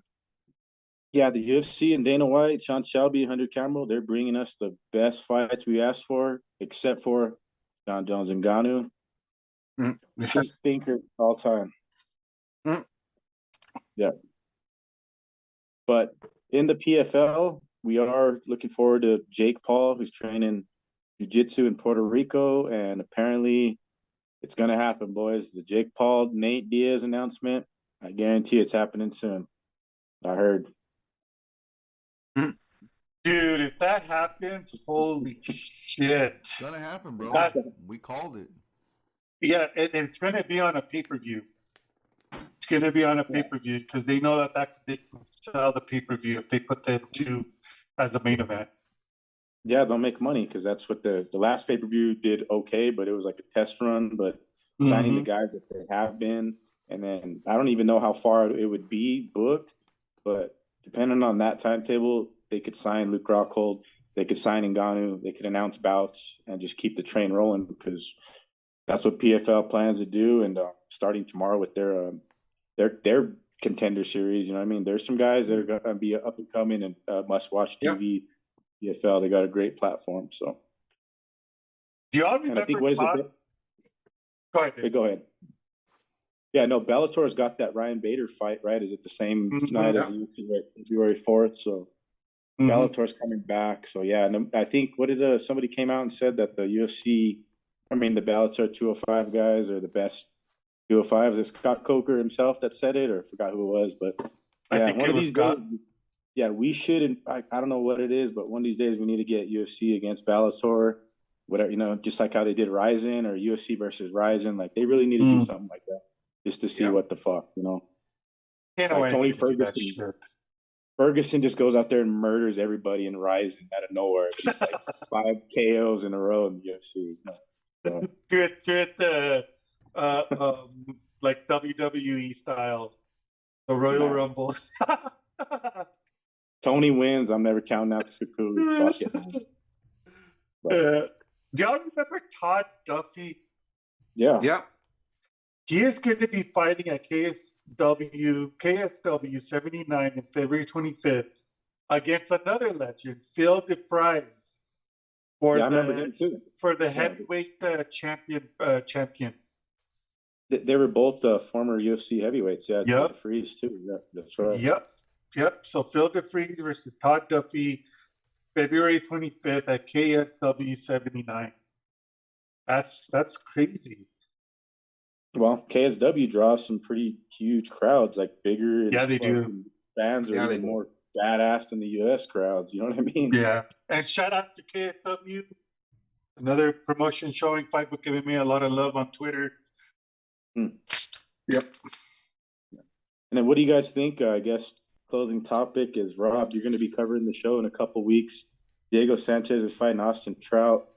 Yeah, the UFC and Dana White, Sean Shelby, Hunter Campbell, they're bringing us the best fights we asked for, except for John Jones and Ngannou. Thinker all time. Yeah. But in the PFL, we are looking forward to Jake Paul, who's training jiu-jitsu in Puerto Rico, and apparently it's going to happen, boys. The Jake Paul, Nate Diaz announcement, I guarantee it's happening soon. I heard. Dude, if that happens, holy shit. It's going to happen, bro. We called it. Yeah, it's going to be on a pay-per-view. It's going to be on a pay-per-view because they know that they can sell the pay-per-view if they put them two as the main event. Yeah, they'll make money because that's what the last pay-per-view did okay, but it was like a test run, but signing the guys that they have been. And then I don't even know how far it would be booked, but depending on that timetable, they could sign Luke Rockhold, they could sign Ngannou, they could announce bouts and just keep the train rolling because that's what PFL plans to do. And starting tomorrow with their contender series, you know what I mean? There's some guys that are going to be up and coming and must-watch TV. PFL, they got a great platform. So, do y'all remember? And I think what is it? Go ahead. Hey, go ahead. Yeah, no, Bellator's got that Ryan Bader fight, right? Is it the same night as the UFC, right? February 4th? So Bellator's coming back. So yeah, and I think what did somebody came out and said that the UFC, I mean the Bellator 205 guys are the best 205s. Is it Scott Coker himself that said it, or I forgot who it was, but yeah, I think one it of was these Scott. days, yeah, we should. And I don't know what it is, but one of these days we need to get UFC against Bellator, whatever, you know, just like how they did Ryzen or UFC versus Ryzen. Like they really need to do something like that just to see what the fuck, you know. Can't like wait Tony to do that Ferguson. shit. Ferguson just goes out there and murders everybody in Rising out of nowhere. It's like 5 KOs in a row in the UFC. So, Do it, like WWE style, the Royal Nah. Rumble. Tony wins. I'm never counting out the Kukuli. Fuck it, man. But, Do y'all remember Todd Duffy? yeah. Yeah. He is going to be fighting at KSW 79 in February 25th against another legend, Phil DeFries, for Yeah, I remember him too. the heavyweight champion. They were both former UFC heavyweights. Yeah, Yep. Freeze too. Yeah, that's right. Yep. So Phil DeFries versus Todd Duffy, February 25th at KSW 79. That's crazy. Well, KSW draws some pretty huge crowds, like bigger. And Yeah, they do. Fans are even more badass than the US crowds. You know what I mean? Yeah. And shout out to KSW, another promotion showing Fight Book giving me a lot of love on Twitter. Yep. And then what do you guys think? I guess closing topic is, Rob, you're going to be covering the show in a couple weeks. Diego Sanchez is fighting Austin Trout.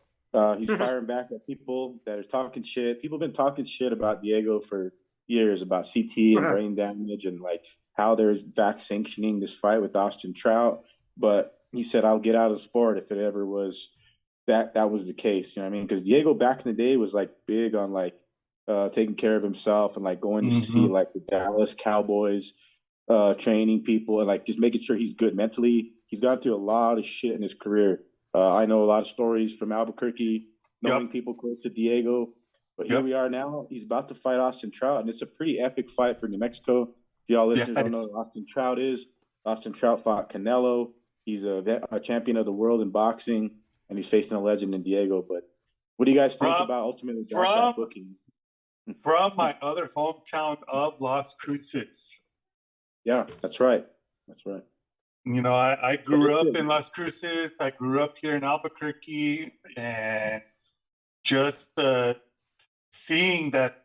He's firing back at people that are talking shit. People have been talking shit about Diego for years, about CT and brain damage and like how they're vac sanctioning this fight with Austin Trout. But he said, I'll get out of the sport if it ever was that was the case. You know what I mean? Because Diego back in the day was like big on like taking care of himself and like going to see like the Dallas Cowboys training people and like just making sure he's good mentally. He's gone through a lot of shit in his career. I know a lot of stories from Albuquerque, knowing people close to Diego. But here we are now. He's about to fight Austin Trout, and it's a pretty epic fight for New Mexico. If y'all listeners don't know who Austin Trout is, Austin Trout fought Canelo. He's a champion of the world in boxing, and he's facing a legend in Diego. But what do you guys think about ultimately that booking? From my other hometown of Las Cruces. Yeah, that's right. That's right. You know, I grew up in Las Cruces. I grew up here in Albuquerque, and just seeing that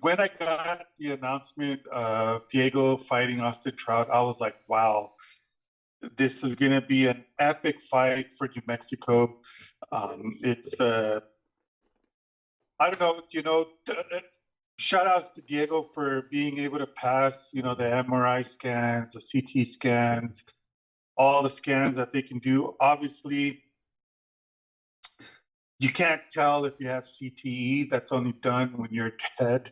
when I got the announcement of Diego fighting Austin Trout, I was like, wow, this is going to be an epic fight for New Mexico. It's I don't know, shout outs to Diego for being able to pass, the MRI scans, the CT scans, all the scans that they can do. Obviously, you can't tell if you have CTE. That's only done when you're dead.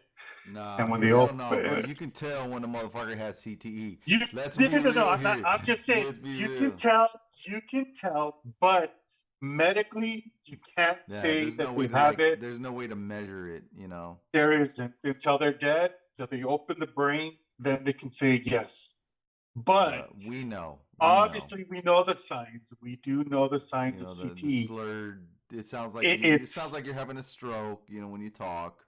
Nah, and when bro, you can tell when a motherfucker has CTE. I'm just saying, you can tell, but medically, you can't say that they have it. There's no way to measure it, There isn't. Until they're dead, until they open the brain, then they can say yes. But we know. Obviously, we know the signs. We do know the signs of CTE. The slurred, it sounds like it sounds like you're having a stroke, when you talk.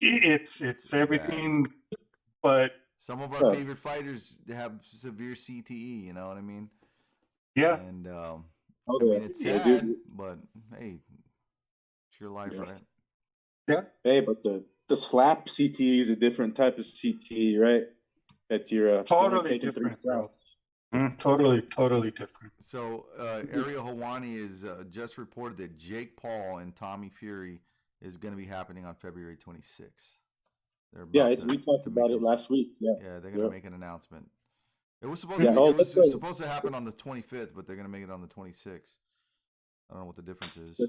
It's everything, but some of our favorite fighters have severe CTE, you know what I mean? Yeah. And it's sad, but hey, it's your life, right? Yeah. Hey, but the slap CTE is a different type of CTE, right? That's your totally different, bro. Totally different. So Ariel Helwani is just reported that Jake Paul and Tommy Fury is going to be happening on February 26th. We talked about it last week. Yeah, they're going to make an announcement. It was supposed to happen on the 25th, but they're going to make it on the 26th. I don't know what the difference is.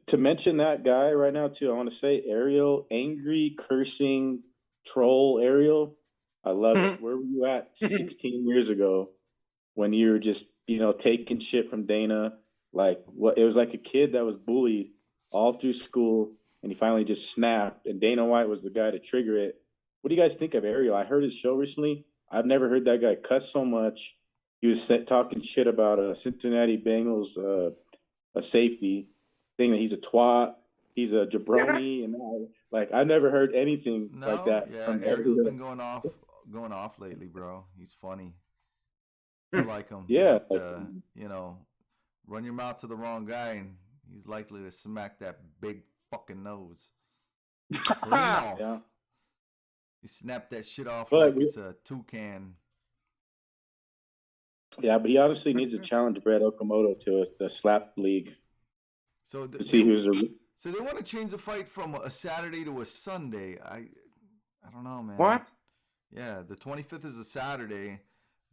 To mention that guy right now, too, I want to say Ariel, angry, cursing, troll Ariel. I love it. Where were you at 16 years ago when you were just, taking shit from Dana? Like, it was like a kid that was bullied all through school, and he finally just snapped, and Dana White was the guy to trigger it. What do you guys think of Ariel? I heard his show recently. I've never heard that guy cuss so much. He was talking shit about a Cincinnati Bengals a safety, saying that he's a twat, he's a jabroni, and I've never heard anything like that. Yeah, Ariel's been going off lately, bro. He's funny. I like him. Yeah, but, run your mouth to the wrong guy, and he's likely to smack that big fucking nose. Yeah. You snap that shit off like it's a toucan. Yeah, but he honestly needs to challenge Brett Okamoto to the slap league So to see who's the. So they want to change the fight from a Saturday to a Sunday. I don't know, man. What? Yeah, the 25th is a Saturday.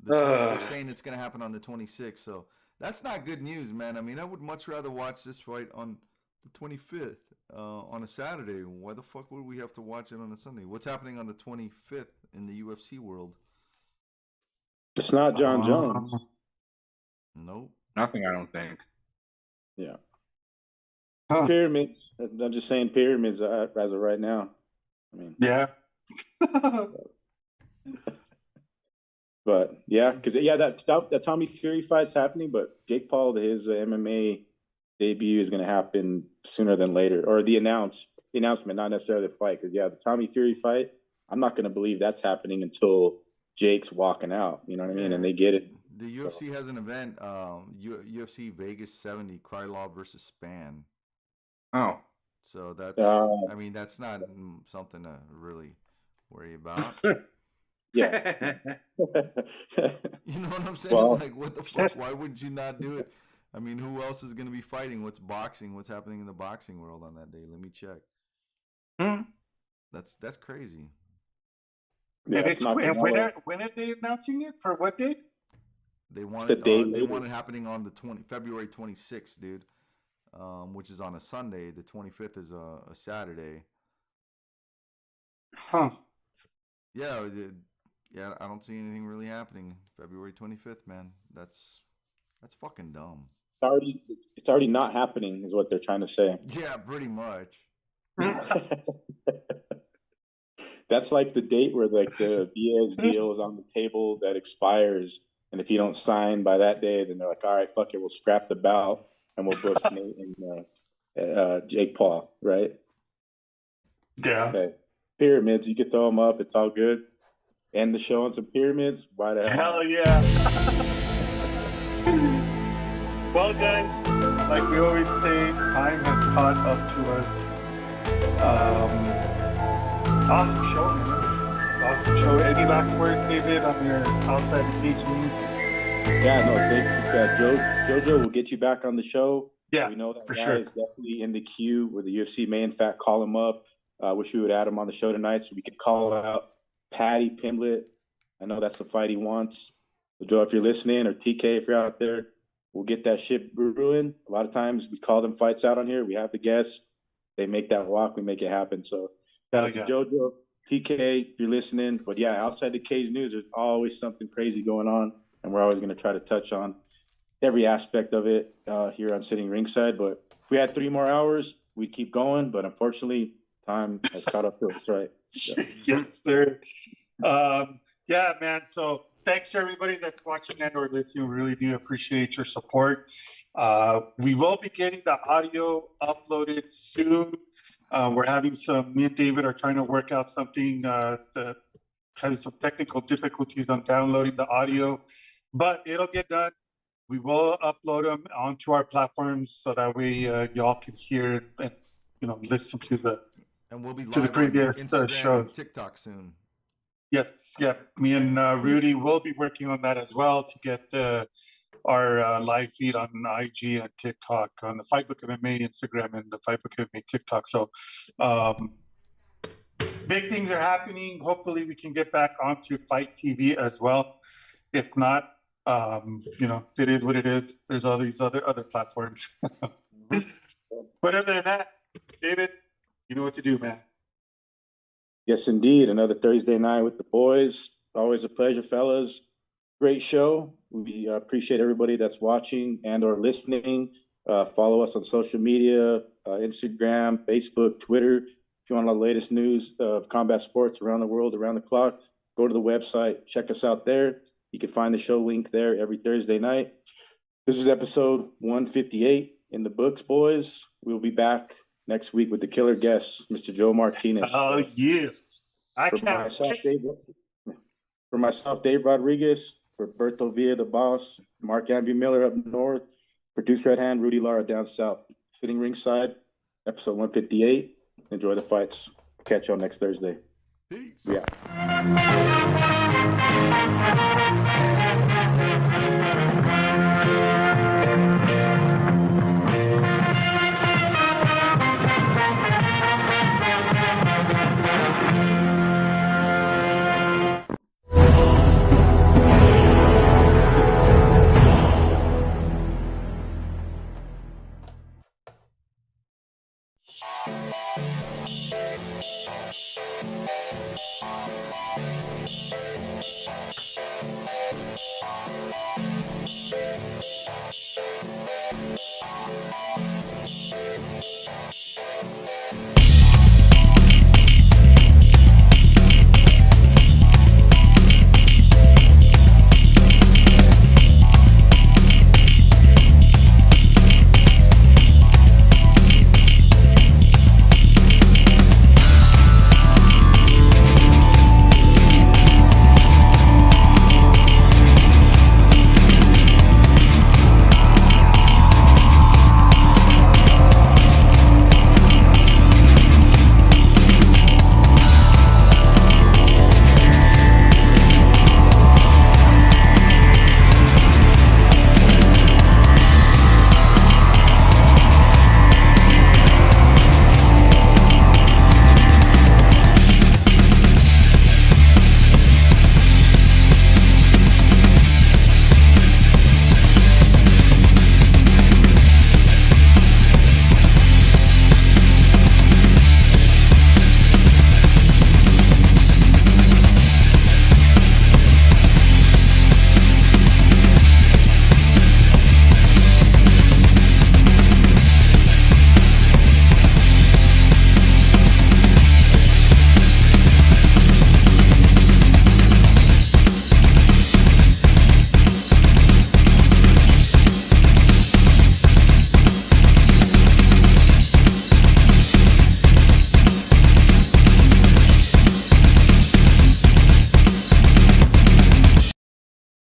They're saying it's going to happen on the 26th. So that's not good news, man. I mean, I would much rather watch this fight on the 25th on a Saturday. Why the fuck would we have to watch it on a Sunday? What's happening on the 25th in the UFC world? It's not John Jones. Nope. Nothing, I don't think. Yeah. Huh. Pyramids. I'm just saying pyramids as of right now. I mean, Yeah. but yeah, because that Tommy Fury fight's happening, but Jake Paul, his MMA debut is going to happen sooner than later, or the announcement, not necessarily the fight. Because the Tommy Fury fight, I'm not going to believe that's happening until Jake's walking out. You know what I mean? And they get it. The UFC has an event, UFC Vegas 70, Krylov versus Span. Oh. So that's, I mean, that's not something to really worry about. Yeah. You know what I'm saying? Well, like, what the fuck? Why would you not do it? I mean, who else is going to be fighting? What's boxing? What's happening in the boxing world on that day? Let me check. That's crazy. Yeah, and when are they announcing it? For what date? They want it. They want it happening on the February 26th, dude. Which is on a Sunday. The 25th is a Saturday. Huh. Yeah, I don't see anything really happening February 25th, man. That's fucking dumb. It's already not happening, is what they're trying to say. Yeah, pretty much. That's like the date where like the Diaz deal is on the table that expires, and if you don't sign by that day, then they're like, all right, fuck it, we'll scrap the bout and we'll book Nate and Jake Paul, right? Yeah. Okay. Pyramids, you can throw them up, it's all good. End the show on some pyramids. Why the hell? Hell yeah. Well, guys, like we always say, time has caught up to us. Awesome show, man. Awesome show. Any last words, David, on your outside the cage news? Yeah, no, thank you. Jojo will get you back on the show. Yeah, we know that for guy sure. is definitely in the queue with the UFC may in fact call him up. Wish we would add him on the show tonight so we could call out Patty Pimblett. I know that's the fight he wants. So Joe, if you're listening, or TK, if you're out there, we'll get that shit brewing. A lot of times we call them fights out on here. We have the guests. They make that walk. We make it happen. So Jojo, TK, if you're listening. But yeah, outside the cage news, there's always something crazy going on. And we're always going to try to touch on every aspect of it here on Sitting Ringside. But if we had 3 more hours, we'd keep going. But unfortunately, time has caught up to us, right? So. Yes, sir. Yeah, man. So thanks to everybody that's watching and or listening. We really do appreciate your support. We will be getting the audio uploaded soon. We're having me and David are trying to work out something having some technical difficulties on downloading the audio, but it'll get done. We will upload them onto our platforms so that way y'all can hear and listen to the previous shows. And TikTok soon. Yes, yeah. Me and Rudy will be working on that as well to get our live feed on IG and TikTok, on the Fightbook MMA Instagram and the Fightbook MMA TikTok. So big things are happening. Hopefully we can get back onto Fight TV as well. If not, it is what it is. There's all these other platforms. But other than that, David, you know what to do, man. Yes, indeed. Another Thursday night with the boys. Always a pleasure, fellas. Great show. We appreciate everybody that's watching and or listening. Follow us on social media, Instagram, Facebook, Twitter. If you want the latest news of combat sports around the world, around the clock, go to the website. Check us out there. You can find the show link there every Thursday night. This is episode 158 in the books, boys. We'll be back next week with the killer guest, Mr. Joe Martinez. Oh, yeah. For myself, Dave Rodriguez, for Berto Villa, the boss, Mark Andrew Miller up north, producer at hand, Rudy Lara down south. Sitting Ringside, episode 158. Enjoy the fights. Catch y'all next Thursday. Peace. Yeah.